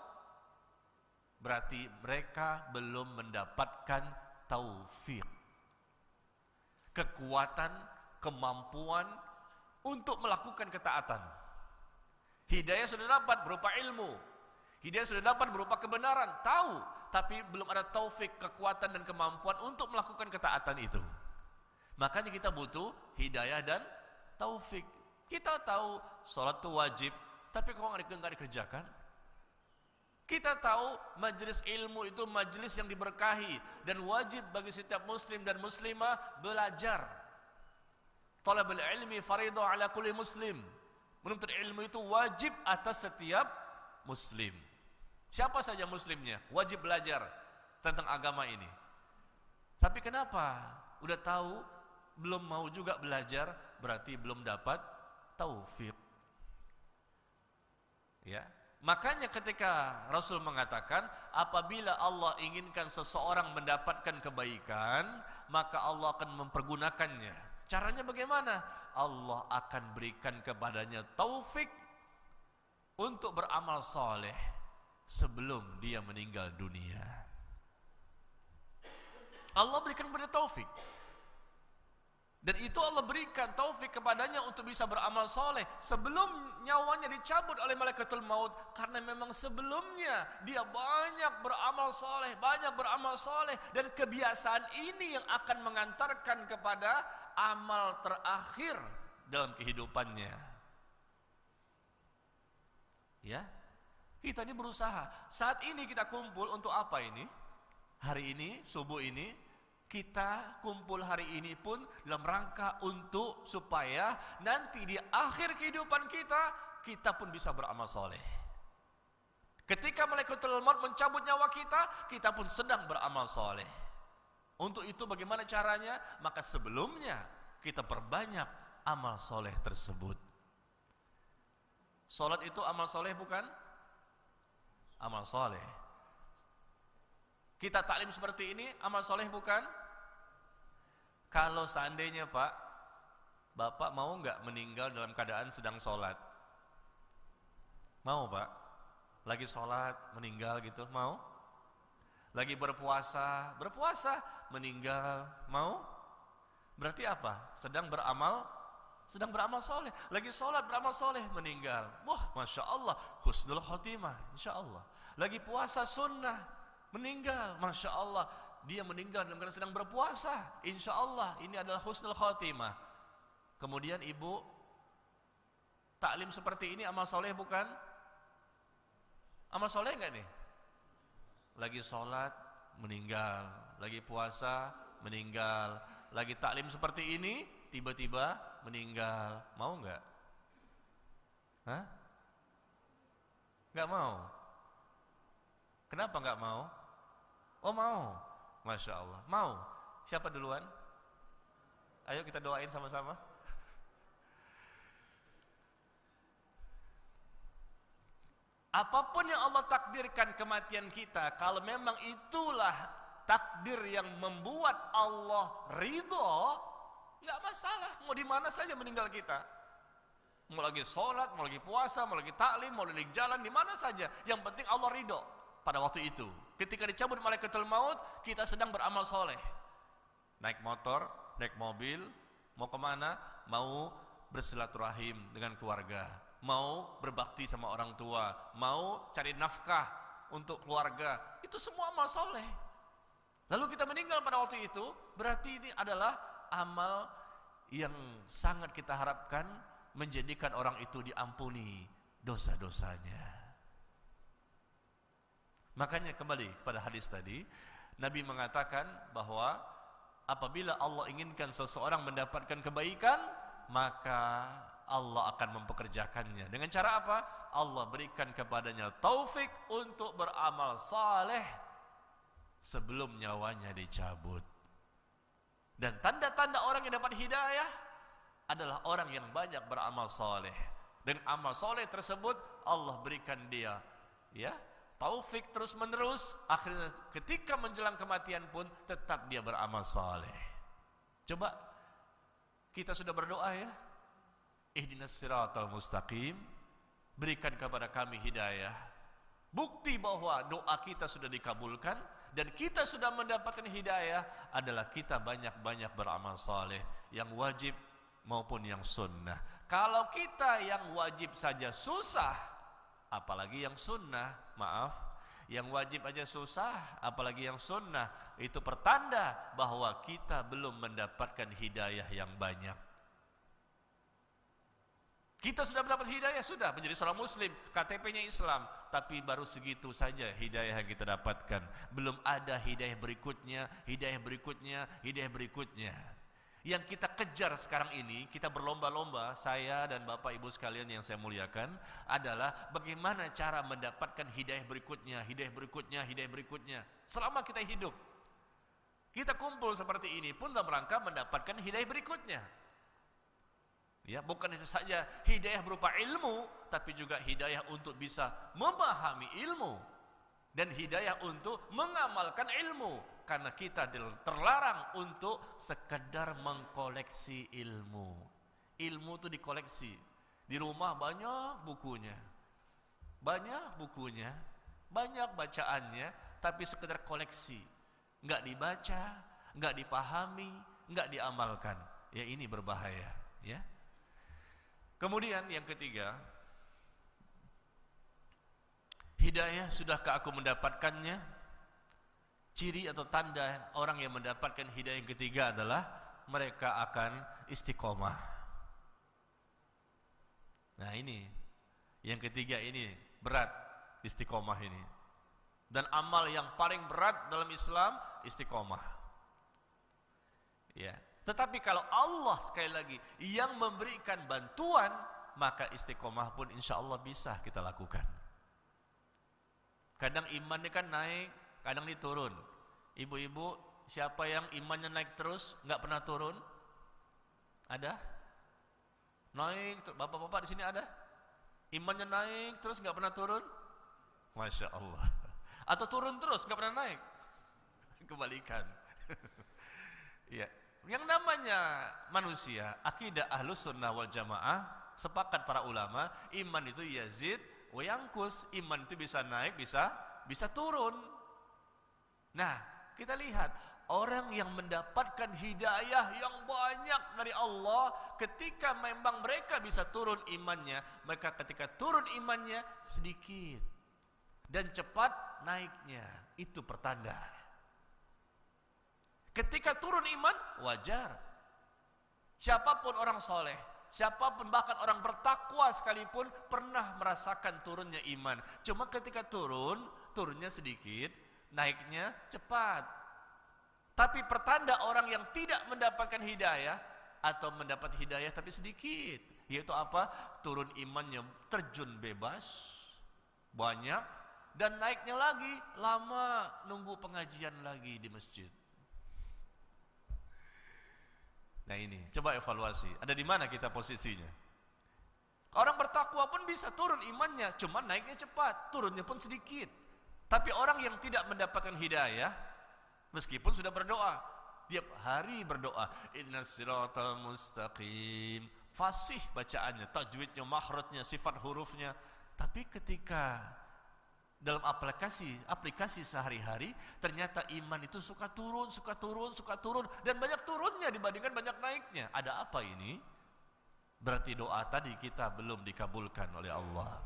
Berarti mereka belum mendapatkan taufik, kekuatan, kemampuan untuk melakukan ketaatan. Hidayah sudah dapat berupa ilmu, hidayah sudah dapat berupa kebenaran, tahu, tapi belum ada taufik, kekuatan dan kemampuan untuk melakukan ketaatan itu. Makanya kita butuh hidayah dan taufik. Kita tahu sholat itu wajib, tapi kok nggak dikerjakan? Kita tahu majelis ilmu itu majelis yang diberkahi dan wajib bagi setiap muslim dan muslimah belajar. Talabul ilmi fariidah ala kulli muslim. Menuntut ilmu itu wajib atas setiap muslim. Siapa saja muslimnya wajib belajar tentang agama ini. Tapi kenapa? Udah tahu belum mau juga belajar, berarti belum dapat taufik. Ya. Makanya ketika Rasul mengatakan apabila Allah inginkan seseorang mendapatkan kebaikan, maka Allah akan mempergunakannya. Caranya bagaimana? Allah akan berikan kepadanya taufik untuk beramal soleh sebelum dia meninggal dunia. Allah berikan kepada taufik. Dan itu Allah berikan taufik kepadanya untuk bisa beramal soleh sebelum nyawanya dicabut oleh malaikatul maut. Karena memang sebelumnya dia banyak beramal soleh, dan kebiasaan ini yang akan mengantarkan kepada amal terakhir dalam kehidupannya. Ya, kita ini berusaha. Saat ini kita kumpul untuk apa ini? Hari ini, subuh ini, kita kumpul hari ini pun dalam rangka untuk supaya nanti di akhir kehidupan kita pun bisa beramal soleh. Ketika malaikatul maut mencabut nyawa kita pun sedang beramal soleh. Untuk itu bagaimana caranya? Maka sebelumnya kita perbanyak amal soleh tersebut. Salat itu amal soleh bukan? Amal soleh. Kita taklim seperti ini amal soleh bukan? Kalau seandainya Pak, Bapak mau nggak meninggal dalam keadaan sedang sholat? Mau Pak? Lagi sholat meninggal gitu, mau? Lagi berpuasa meninggal, mau? Berarti apa? Sedang beramal soleh. Lagi sholat beramal soleh meninggal, wah masya Allah, husnul khotimah, insya Allah. Lagi puasa sunnah meninggal, masya Allah, dia meninggal dalam keadaan sedang berpuasa, insya Allah ini adalah husnul khotimah. Kemudian ibu taklim seperti ini amal soleh bukan? Amal soleh enggak nih? Lagi sholat meninggal, lagi puasa meninggal, lagi taklim seperti ini tiba-tiba meninggal, mau enggak? Hah? Enggak mau? Kenapa enggak mau? Oh mau, masya Allah, mau. Siapa duluan? Ayo kita doain sama-sama. Apapun yang Allah takdirkan kematian kita, kalau memang itulah takdir yang membuat Allah ridho, nggak masalah. Mau di mana saja meninggal kita. Mau lagi sholat, mau lagi puasa, mau lagi taklim, mau lagi jalan, di mana saja. Yang penting Allah ridho pada waktu itu. Ketika dicabut malaikatul maut, kita sedang beramal soleh. Naik motor, naik mobil, mau kemana? Mau bersilaturahim dengan keluarga, mau berbakti sama orang tua, mau cari nafkah untuk keluarga, itu semua amal soleh. Lalu kita meninggal pada waktu itu, berarti ini adalah amal yang sangat kita harapkan menjadikan orang itu diampuni dosa-dosanya. Makanya kembali kepada hadis tadi, Nabi mengatakan bahwa apabila Allah inginkan seseorang mendapatkan kebaikan, maka Allah akan mempekerjakannya. Dengan cara apa? Allah berikan kepadanya taufik untuk beramal saleh sebelum nyawanya dicabut. Dan tanda-tanda orang yang dapat hidayah adalah orang yang banyak beramal saleh. Dan amal saleh tersebut Allah berikan dia, ya, taufik terus menerus. Akhirnya ketika menjelang kematian pun tetap dia beramal saleh. Coba kita sudah berdoa ya, ihdinas siratal mustaqim, berikan kepada kami hidayah. Bukti bahwa doa kita sudah dikabulkan dan kita sudah mendapatkan hidayah adalah kita banyak-banyak beramal saleh, yang wajib maupun yang sunnah. Kalau kita yang wajib saja susah, apalagi yang sunnah, maaf, yang wajib aja susah, apalagi yang sunnah, itu pertanda bahwa kita belum mendapatkan hidayah yang banyak. Kita sudah mendapat hidayah, sudah menjadi seorang muslim, KTP-nya Islam, tapi baru segitu saja hidayah yang kita dapatkan. Belum ada hidayah berikutnya, hidayah berikutnya, hidayah berikutnya. Yang kita kejar sekarang ini, kita berlomba-lomba, saya dan Bapak Ibu sekalian yang saya muliakan, adalah bagaimana cara mendapatkan hidayah berikutnya, hidayah berikutnya, hidayah berikutnya. Selama kita hidup, kita kumpul seperti ini pun dalam rangka mendapatkan hidayah berikutnya. Ya, bukan saja hidayah berupa ilmu, tapi juga hidayah untuk bisa memahami ilmu dan hidayah untuk mengamalkan ilmu, karena kita terlarang untuk sekedar mengkoleksi ilmu. Ilmu itu dikoleksi. Di rumah banyak bukunya, banyak bacaannya, tapi sekedar koleksi, nggak dibaca, nggak dipahami, nggak diamalkan. Ya, ini berbahaya. Ya. Kemudian yang ketiga, hidayah sudahkah aku mendapatkannya? Ciri atau tanda orang yang mendapatkan hidayah yang ketiga adalah mereka akan istiqomah. Nah ini, yang ketiga ini berat, istiqomah ini. Dan amal yang paling berat dalam Islam, istiqomah. Ya. Tetapi kalau Allah sekali lagi yang memberikan bantuan, maka istiqomah pun insya Allah bisa kita lakukan. Kadang imannya kan naik, kadang diturun. Ibu-ibu siapa yang imannya naik terus, nggak pernah turun? Ada? Naik, bapak-bapak di sini ada? Imannya naik terus nggak pernah turun? Masya Allah. Atau turun terus nggak pernah naik? Kebalikan. Ya, yang namanya manusia, akidah Ahlus Sunnah wal Jamaah, sepakat para ulama, iman itu yazid wa yanqus, iman itu bisa naik, bisa turun. Nah, kita lihat orang yang mendapatkan hidayah yang banyak dari Allah, ketika memang mereka bisa turun imannya, maka ketika turun imannya sedikit dan cepat naiknya, itu pertanda. Ketika turun iman, wajar. Siapapun orang soleh, siapapun bahkan orang bertakwa sekalipun pernah merasakan turunnya iman. Cuma ketika turunnya sedikit, naiknya cepat. Tapi pertanda orang yang tidak mendapatkan hidayah atau mendapat hidayah tapi sedikit, yaitu apa? Turun imannya terjun bebas, banyak, dan naiknya lagi lama, nunggu pengajian lagi di masjid. Nah ini, coba evaluasi, ada di mana kita posisinya? Orang bertakwa pun bisa turun imannya, cuma naiknya cepat, turunnya pun sedikit. Tapi orang yang tidak mendapatkan hidayah, meskipun sudah berdoa, tiap hari berdoa, Ihdinas siratal mustaqim, fasih bacaannya, tajwidnya, makhrajnya, sifat hurufnya, tapi ketika dalam aplikasi sehari-hari, ternyata iman itu suka turun, dan banyak turunnya dibandingkan banyak naiknya. Ada apa ini? Berarti doa tadi kita belum dikabulkan oleh Allah.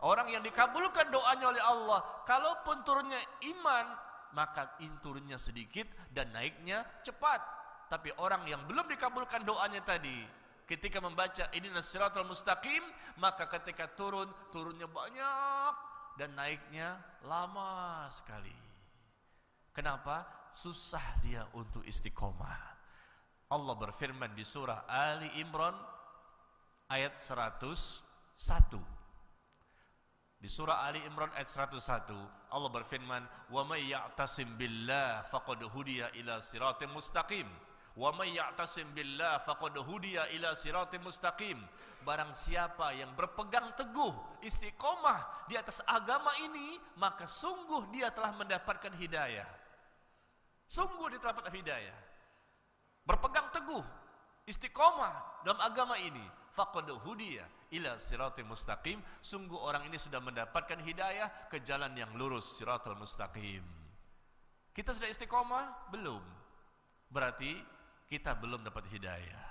Orang yang dikabulkan doanya oleh Allah, kalaupun turunnya iman, maka turunnya sedikit dan naiknya cepat. Tapi orang yang belum dikabulkan doanya tadi, ketika membaca Ihdinas siratal mustaqim, maka ketika turunnya banyak dan naiknya lama sekali. Kenapa? Susah dia untuk istiqomah. Allah berfirman di surah Ali Imran ayat 101. Di surah Ali Imran ayat 101, Allah berfirman, "Wa may ya'tasim billah faqad hudiya ila siratim mustaqim." Wa may ya'tasim billah faqad hudiya ila siratim mustaqim. Barang siapa yang berpegang teguh istiqomah di atas agama ini, maka sungguh dia telah mendapatkan hidayah. Sungguh dia telah mendapatkan hidayah. Berpegang teguh istiqomah dalam agama ini, faqad hudiya ila siratim mustaqim. Sungguh orang ini sudah mendapatkan hidayah ke jalan yang lurus, siratal mustaqim. Kita sudah istiqomah? Belum. Berarti kita belum dapat hidayah.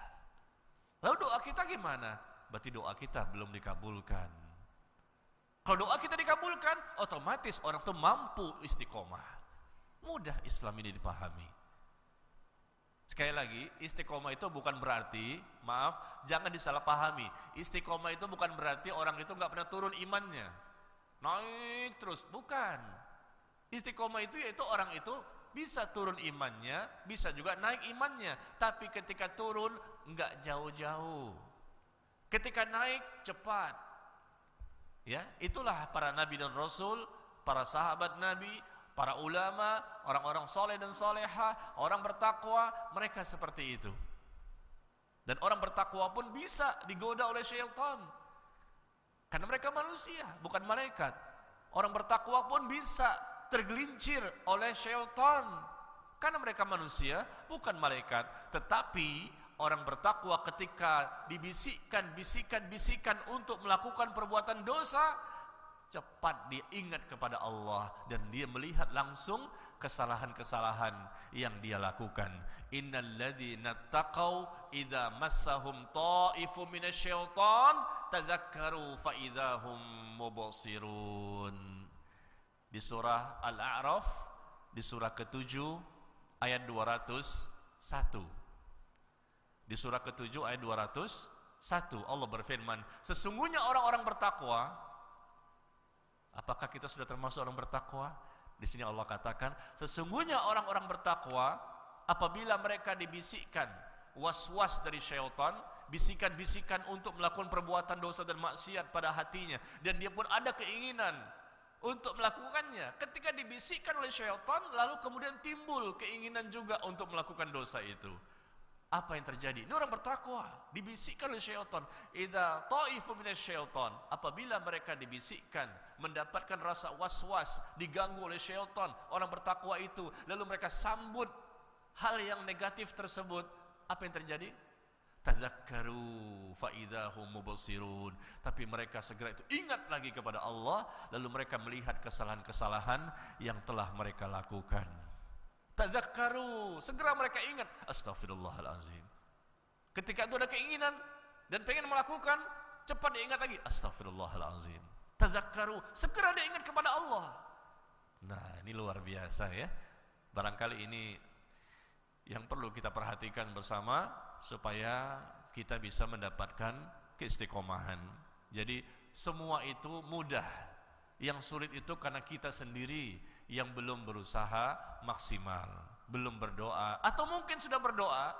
Lalu doa kita gimana? Berarti doa kita belum dikabulkan. Kalau doa kita dikabulkan, otomatis orang itu mampu istiqomah. Mudah Islam ini dipahami. Sekali lagi, istiqomah itu bukan berarti, maaf, jangan disalahpahami. Istiqomah itu bukan berarti orang itu nggak pernah turun imannya, naik terus, bukan. Istiqomah itu yaitu orang itu bisa turun imannya, bisa juga naik imannya. Tapi ketika turun, enggak jauh-jauh. Ketika naik, cepat. Ya, itulah para nabi dan rasul, para sahabat nabi, para ulama, orang-orang soleh dan soleha, orang bertakwa, mereka seperti itu. Dan orang bertakwa pun bisa digoda oleh syaitan. Karena mereka manusia, bukan malaikat. Orang bertakwa pun bisa tergelincir oleh syaitan karena mereka manusia, bukan malaikat. Tetapi orang bertakwa ketika dibisikkan bisikan untuk melakukan perbuatan dosa, cepat dia ingat kepada Allah dan dia melihat langsung kesalahan-kesalahan yang dia lakukan. Innal ladzina taqau idza massahum ta'ifun minasyaiton tadzakkaru fa idzahum mubsirun. Di surah Al-A'raf, di surah ke-7 ayat 201. Di surah ke-7 ayat 201 Allah berfirman, sesungguhnya orang-orang bertakwa. Apakah kita sudah termasuk orang bertakwa? Di sini Allah katakan, sesungguhnya orang-orang bertakwa apabila mereka dibisikkan was-was dari syaitan, bisikan-bisikan untuk melakukan perbuatan dosa dan maksiat pada hatinya, dan dia pun ada keinginan untuk melakukannya. Ketika dibisikkan oleh syaitan, lalu kemudian timbul keinginan juga untuk melakukan dosa itu. Apa yang terjadi? Ini orang bertakwa, dibisikkan oleh syaitan. Idza ta'ifu minasyaitan, apabila mereka dibisikkan, mendapatkan rasa was-was, diganggu oleh syaitan, orang bertakwa itu, lalu mereka sambut hal yang negatif tersebut, apa yang terjadi? Tadzakkaru fa idza hum mubsirun. Tapi mereka segera itu ingat lagi kepada Allah, lalu mereka melihat kesalahan-kesalahan yang telah mereka lakukan. Tadzakkaru, segera mereka ingat, astaghfirullahalazim. Ketika itu ada keinginan dan pengen melakukan, cepat diingat lagi, astaghfirullahalazim. Tadzakkaru, segera diingat kepada Allah. Nah, ini luar biasa ya. Barangkali ini yang perlu kita perhatikan bersama supaya kita bisa mendapatkan keistiqomahan. Jadi semua itu mudah. Yang sulit itu karena kita sendiri yang belum berusaha maksimal, belum berdoa, atau mungkin sudah berdoa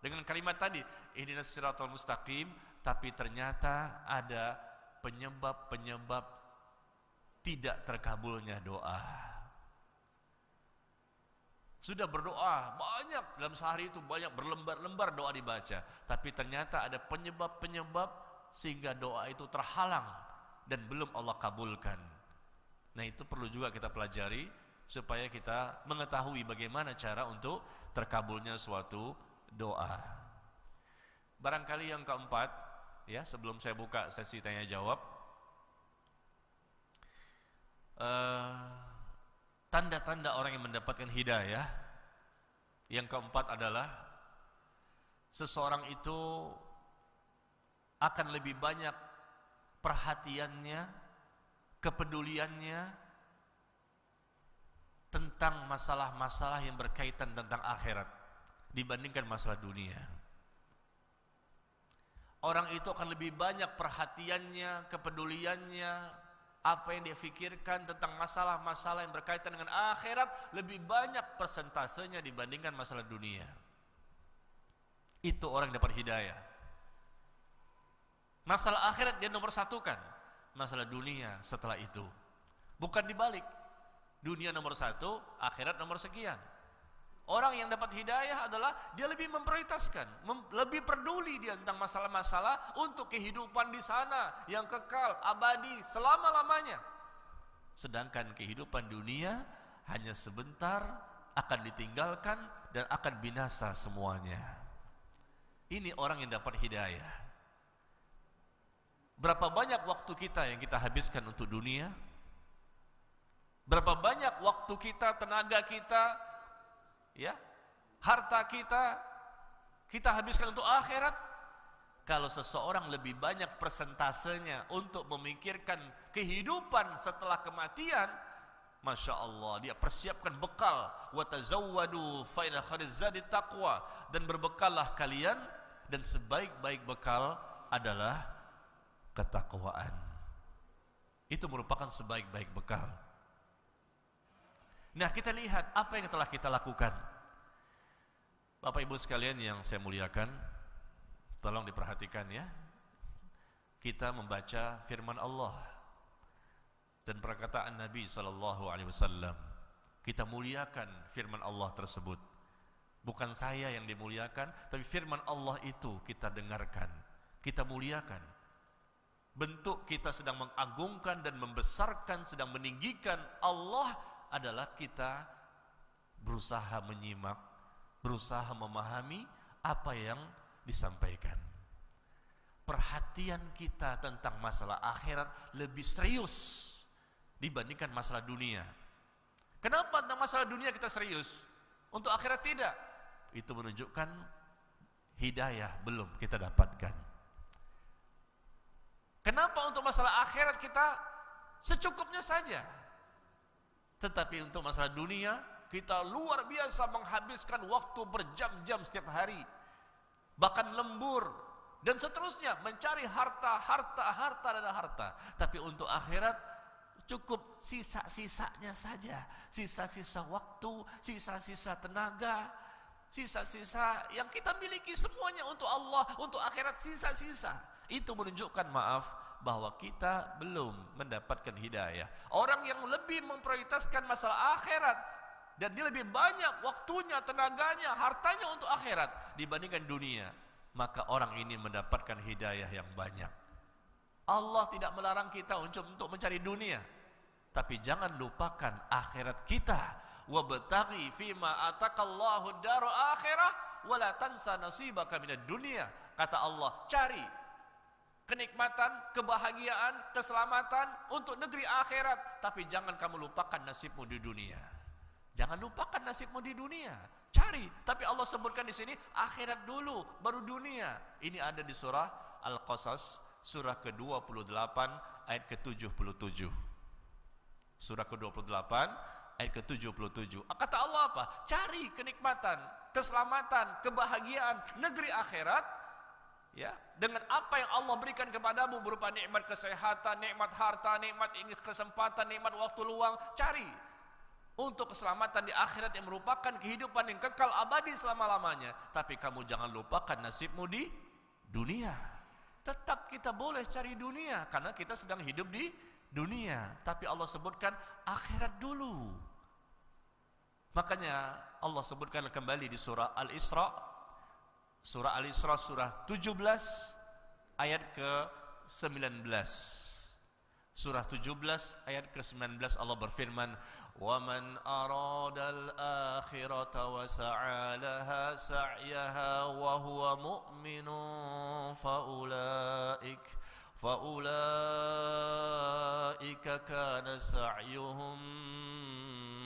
dengan kalimat tadi, ihdinas siratal mustaqim, tapi ternyata ada penyebab-penyebab tidak terkabulnya doa. Sudah berdoa banyak, dalam sehari itu banyak berlembar-lembar doa dibaca, tapi ternyata ada penyebab-penyebab sehingga doa itu terhalang dan belum Allah kabulkan. Nah, itu perlu juga kita pelajari supaya kita mengetahui bagaimana cara untuk terkabulnya suatu doa. Barangkali yang keempat, ya, sebelum saya buka sesi tanya jawab, tanda-tanda orang yang mendapatkan hidayah. Yang keempat adalah seseorang itu akan lebih banyak perhatiannya, kepeduliannya tentang masalah-masalah yang berkaitan tentang akhirat dibandingkan masalah dunia. Orang itu akan lebih banyak perhatiannya, kepeduliannya, apa yang dia pikirkan tentang masalah-masalah yang berkaitan dengan akhirat lebih banyak persentasenya dibandingkan masalah dunia. Itu orang yang dapat hidayah. Masalah akhirat dia nomor satukan, masalah dunia setelah itu. Bukan dibalik, dunia nomor satu, akhirat nomor sekian. Orang yang dapat hidayah adalah dia lebih memprioritaskan, lebih peduli dia tentang masalah-masalah untuk kehidupan di sana yang kekal, abadi, selama-lamanya. Sedangkan kehidupan dunia hanya sebentar, akan ditinggalkan dan akan binasa semuanya. Ini orang yang dapat hidayah. Berapa banyak waktu kita yang kita habiskan untuk dunia? Berapa banyak waktu kita, tenaga kita, ya, harta kita habiskan untuk akhirat? Kalau seseorang lebih banyak persentasenya untuk memikirkan kehidupan setelah kematian, Masya Allah, dia persiapkan bekal. Wa tazawwadu fa inna khairaz zadi taqwa, dan berbekallah kalian, dan sebaik-baik bekal adalah ketakwaan. Itu merupakan sebaik-baik bekal. Nah, kita lihat apa yang telah kita lakukan. Bapak Ibu sekalian yang saya muliakan, tolong diperhatikan ya. Kita membaca firman Allah dan perkataan Nabi SAW. Kita muliakan firman Allah tersebut. Bukan saya yang dimuliakan, tapi firman Allah itu kita dengarkan, kita muliakan. Bentuk kita sedang mengagungkan dan membesarkan, sedang meninggikan Allah adalah kita berusaha menyimak, berusaha memahami apa yang disampaikan. Perhatian kita tentang masalah akhirat lebih serius dibandingkan masalah dunia. Kenapa tentang masalah dunia kita serius? Untuk akhirat tidak? Itu menunjukkan hidayah belum kita dapatkan. Kenapa untuk masalah akhirat kita secukupnya saja? Tetapi untuk masalah dunia kita luar biasa menghabiskan waktu berjam-jam setiap hari, bahkan lembur dan seterusnya mencari harta. Tapi untuk akhirat cukup sisa-sisanya saja, sisa-sisa waktu, sisa-sisa tenaga, sisa-sisa yang kita miliki semuanya untuk Allah, untuk akhirat sisa-sisa. Itu menunjukkan, maaf, bahwa kita belum mendapatkan hidayah. Orang yang lebih memprioritaskan masalah akhirat dan dia lebih banyak waktunya, tenaganya, hartanya untuk akhirat dibandingkan dunia, maka orang ini mendapatkan hidayah yang banyak. Allah tidak melarang kita untuk mencari dunia, tapi jangan lupakan akhirat kita. Wabtaghi fima atakallahu daru akhirah wala tansa nasibaka minad dunya. Kata Allah, cari kenikmatan, kebahagiaan, keselamatan untuk negeri akhirat, tapi jangan kamu lupakan nasibmu di dunia. Jangan lupakan nasibmu di dunia. Cari, tapi Allah sebutkan di sini akhirat dulu, baru dunia. Ini ada di surah Al-Qasas, surah ke-28 ayat ke-77. Surah ke-28 ayat ke-77. Kata Allah apa? Cari kenikmatan, keselamatan, kebahagiaan negeri akhirat, ya, dengan apa yang Allah berikan kepadamu berupa nikmat kesehatan, nikmat harta, nikmat kesempatan, nikmat waktu luang. Cari untuk keselamatan di akhirat yang merupakan kehidupan yang kekal abadi selama-lamanya. Tapi kamu jangan lupakan nasibmu di dunia. Tetap kita boleh cari dunia karena kita sedang hidup di dunia, tapi Allah sebutkan akhirat dulu. Makanya Allah sebutkan kembali di surah Al-Isra, surah Al-Isra surah 17 ayat ke-19. Surah 17 ayat ke-19 Allah berfirman, وَمَنْ أَرَادَ الْآخِرَةَ وَسَعَى لَهَا سَعْيَهَا وَهُوَ مُؤْمِنٌ فَأُولَئِكَ كَانَ سَعْيُهُمْ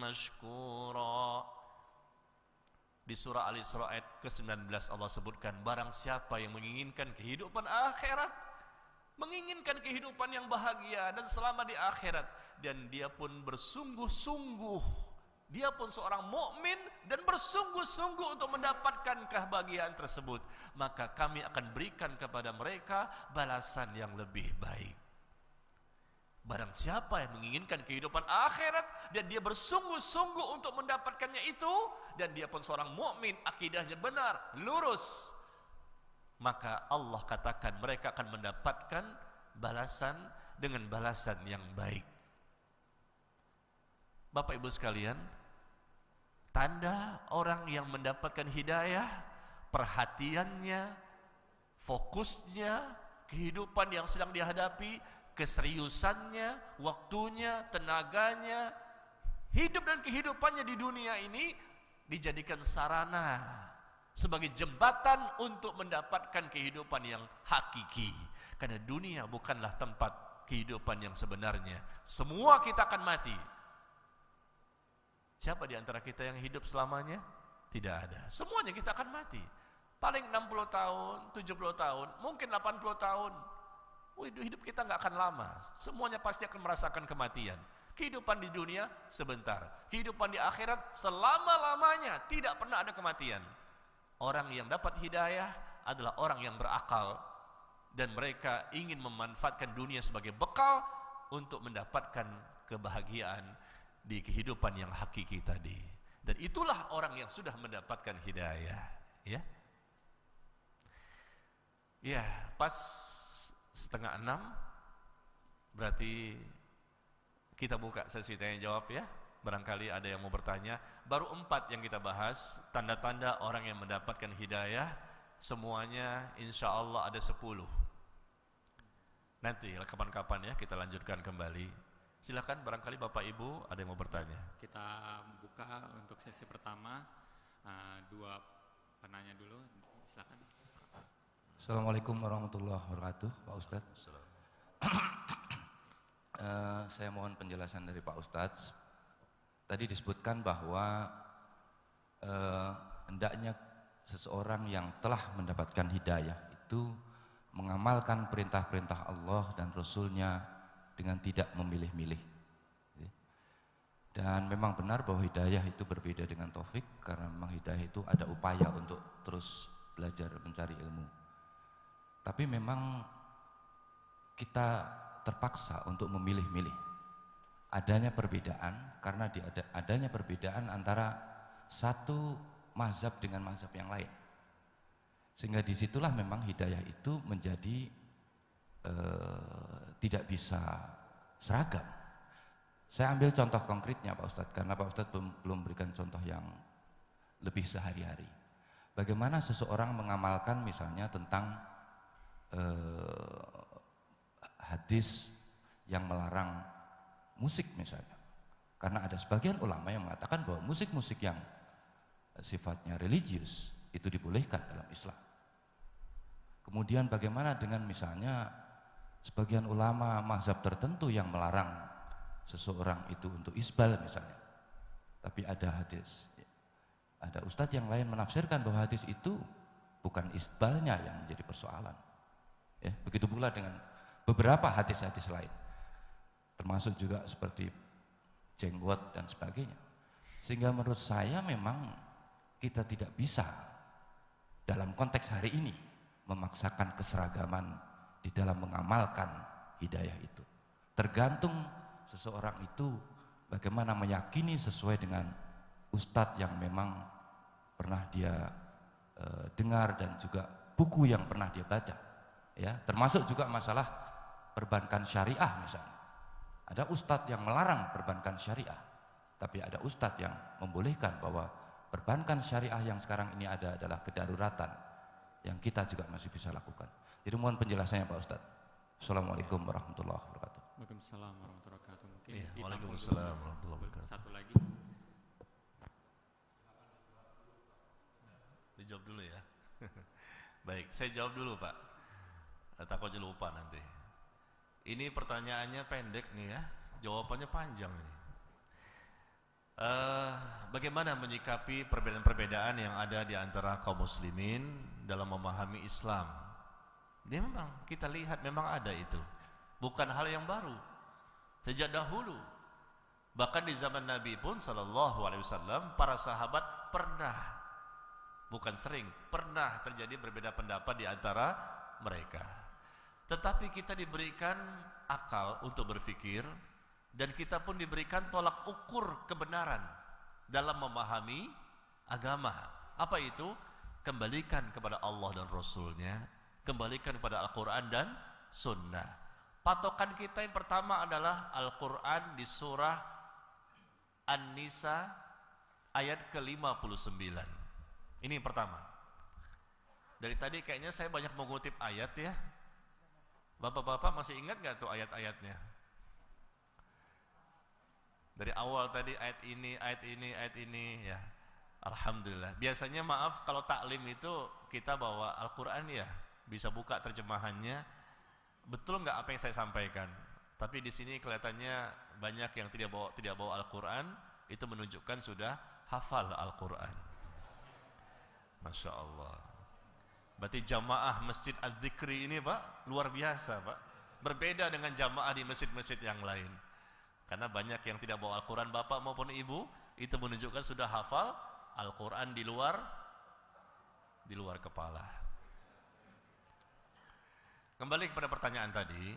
مَشْكُورًا. Di surah Al-Isra ayat ke-19 Allah sebutkan, barang siapa yang menginginkan kehidupan akhirat, menginginkan kehidupan yang bahagia dan selamat di akhirat, dan dia pun bersungguh-sungguh, dia pun seorang mukmin dan bersungguh-sungguh untuk mendapatkan kebahagiaan tersebut, maka kami akan berikan kepada mereka balasan yang lebih baik. Barang siapa yang menginginkan kehidupan akhirat dan dia bersungguh-sungguh untuk mendapatkannya itu, dan dia pun seorang mukmin, akidahnya benar, lurus, maka Allah katakan mereka akan mendapatkan balasan dengan balasan yang baik. Bapak Ibu sekalian, tanda orang yang mendapatkan hidayah, perhatiannya, fokusnya, kehidupan yang sedang dihadapi, keseriusannya, waktunya, tenaganya, hidup dan kehidupannya di dunia ini dijadikan sarana sebagai jembatan untuk mendapatkan kehidupan yang hakiki. Karena dunia bukanlah tempat kehidupan yang sebenarnya. Semua kita akan mati. Siapa di antara kita yang hidup selamanya? Tidak ada. Semuanya kita akan mati. Paling 60 tahun, 70 tahun, mungkin 80 tahun. Hidup kita nggak akan lama. Semuanya pasti akan merasakan kematian. Kehidupan di dunia sebentar. Kehidupan di akhirat selama-lamanya, tidak pernah ada kematian. Orang yang dapat hidayah adalah orang yang berakal, dan mereka ingin memanfaatkan dunia sebagai bekal untuk mendapatkan kebahagiaan di kehidupan yang hakiki tadi. Dan itulah orang yang sudah mendapatkan hidayah, ya. Ya, pas 5:30 berarti kita buka sesi tanya jawab, ya. Barangkali ada yang mau bertanya. Baru 4 yang kita bahas, tanda-tanda orang yang mendapatkan hidayah. Semuanya insya Allah ada 10. Nanti kapan-kapan ya kita lanjutkan kembali. Silakan, barangkali Bapak Ibu ada yang mau bertanya. Kita buka untuk sesi pertama, 2 penanya dulu, silakan. Assalamualaikum warahmatullahi wabarakatuh, Pak Ustadz. Saya mohon penjelasan dari Pak Ustadz. Tadi disebutkan bahwa hendaknya seseorang yang telah mendapatkan hidayah itu mengamalkan perintah-perintah Allah dan Rasul-Nya dengan tidak memilih-milih. Dan memang benar bahwa hidayah itu berbeda dengan taufik, karena memang hidayah itu ada upaya untuk terus belajar mencari ilmu. Tapi memang kita terpaksa untuk memilih-milih. Adanya perbedaan, karena adanya perbedaan antara satu mazhab dengan mazhab yang lain. Sehingga disitulah memang hidayah itu menjadi tidak bisa seragam. Saya ambil contoh konkretnya Pak Ustadz, karena Pak Ustadz belum berikan contoh yang lebih sehari-hari. Bagaimana seseorang mengamalkan misalnya tentang hadis yang melarang musik misalnya. Karena ada sebagian ulama yang mengatakan bahwa musik-musik yang sifatnya religius itu dibolehkan dalam Islam. Kemudian bagaimana dengan misalnya sebagian ulama mazhab tertentu yang melarang seseorang itu untuk isbal misalnya. Tapi ada hadis, ada ustadz yang lain menafsirkan bahwa hadis itu bukan isbalnya yang menjadi persoalan. Ya, begitu pula dengan beberapa hadis-hadis lain, termasuk juga seperti jenggot dan sebagainya. Sehingga menurut saya memang kita tidak bisa dalam konteks hari ini memaksakan keseragaman di dalam mengamalkan hidayah itu. Tergantung seseorang itu bagaimana meyakini sesuai dengan ustadz yang memang pernah dia dengar dan juga buku yang pernah dia baca, ya, termasuk juga masalah perbankan syariah misalnya. Ada ustadz yang melarang perbankan syariah, tapi ada ustadz yang membolehkan bahwa perbankan syariah yang sekarang ini ada adalah kedaruratan yang kita juga masih bisa lakukan. Jadi mohon penjelasannya Pak Ustadz. Assalamualaikum warahmatullahi wabarakatuh. Waalaikumsalam warahmatullahi wabarakatuh. Mungkin Iya, ditampung waalaikumsalam dulu warahmatullahi wabarakatuh. satu lagi. Dijawab dulu ya. Baik, saya jawab dulu Pak. Takutnya lupa nanti. Ini pertanyaannya pendek nih ya, jawabannya panjang nih. Bagaimana menyikapi perbedaan-perbedaan yang ada di antara kaum muslimin dalam memahami Islam? Dia memang kita lihat memang ada itu, bukan hal yang baru. Sejak dahulu, bahkan di zaman Nabi pun Sallallahu Alaihi Wasallam, para sahabat pernah, bukan sering, pernah terjadi berbeda pendapat di antara mereka. Tetapi kita diberikan akal untuk berpikir, dan kita pun diberikan tolak ukur kebenaran dalam memahami agama. Apa itu? Kembalikan kepada Allah dan Rasulnya, kembalikan kepada Al-Quran dan Sunnah. Patokan kita yang pertama adalah Al-Quran di surah An-Nisa ayat ke-59. Ini yang pertama. Dari tadi kayaknya saya banyak mengutip ayat ya. Bapak-bapak masih ingat gak tuh ayat-ayatnya? Dari awal tadi ayat ini, ayat ini, ayat ini ya. Alhamdulillah. Biasanya maaf kalau taklim itu kita bawa Al-Quran ya, bisa buka terjemahannya. Betul nggak apa yang saya sampaikan? Tapi di sini kelihatannya banyak yang tidak bawa Al-Quran, itu menunjukkan sudah hafal Al-Quran. Masya Allah. Berarti jamaah Masjid Az-Zikri ini Pak, luar biasa Pak. Berbeda dengan jamaah di masjid-masjid yang lain. Karena banyak yang tidak bawa Al-Quran, bapak maupun ibu, itu menunjukkan sudah hafal Al-Quran di luar kepala. Kembali kepada pertanyaan tadi,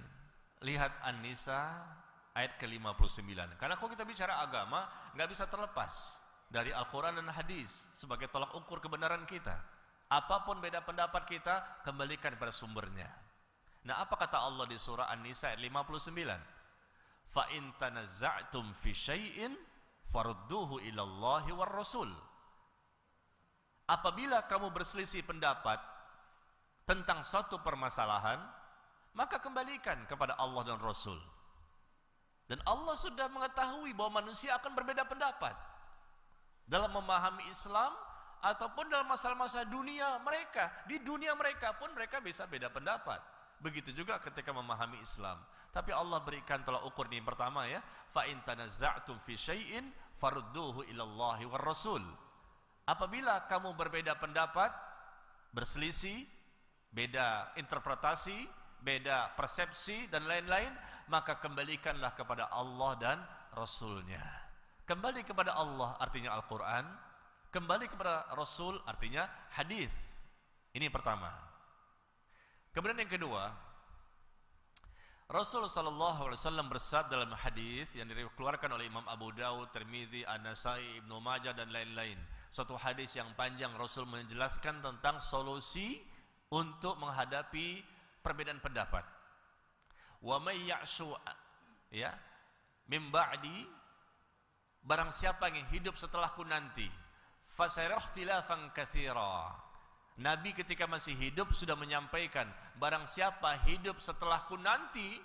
lihat An-Nisa ayat ke-59. Karena kalau kita bicara agama, nggak bisa terlepas dari Al-Quran dan hadis sebagai tolak ukur kebenaran kita. Apapun beda pendapat kita, kembalikan pada sumbernya. Nah, apa kata Allah di surah An-Nisa ayat 59? Fa in tanazza'tum fi syai'in farudduhu ilallahi war rasul. Apabila kamu berselisih pendapat tentang suatu permasalahan, maka kembalikan kepada Allah dan Rasul. Dan Allah sudah mengetahui bahwa manusia akan berbeda pendapat dalam memahami Islam ataupun dalam masalah-masalah dunia mereka. Di dunia mereka pun mereka bisa beda pendapat. Begitu juga ketika memahami Islam. Tapi Allah berikan tolak ukur ini pertama ya, fa in tanazza'tum fi syai'in farudduhu ilallahi war rasul. Apabila kamu berbeda pendapat, berselisih, beda interpretasi, beda persepsi dan lain-lain, maka kembalikanlah kepada Allah dan Rasulnya. Kembali kepada Allah artinya Al-Quran, kembali kepada Rasul artinya hadis. Ini pertama. Kemudian yang kedua, Rasulullah SAW bersabda dalam hadis yang dikeluarkan oleh Imam Abu Dawud, Tirmidzi, An-Nasai, Ibnu Majah dan lain-lain. Suatu hadis yang panjang, Rasul menjelaskan tentang solusi untuk menghadapi perbedaan pendapat. wa may ya'shu ya mim ba'di, barang siapa yang hidup setelahku nanti, fasayara ikhtilafan katsira. Nabi ketika masih hidup sudah menyampaikan, barang siapa hidup setelahku nanti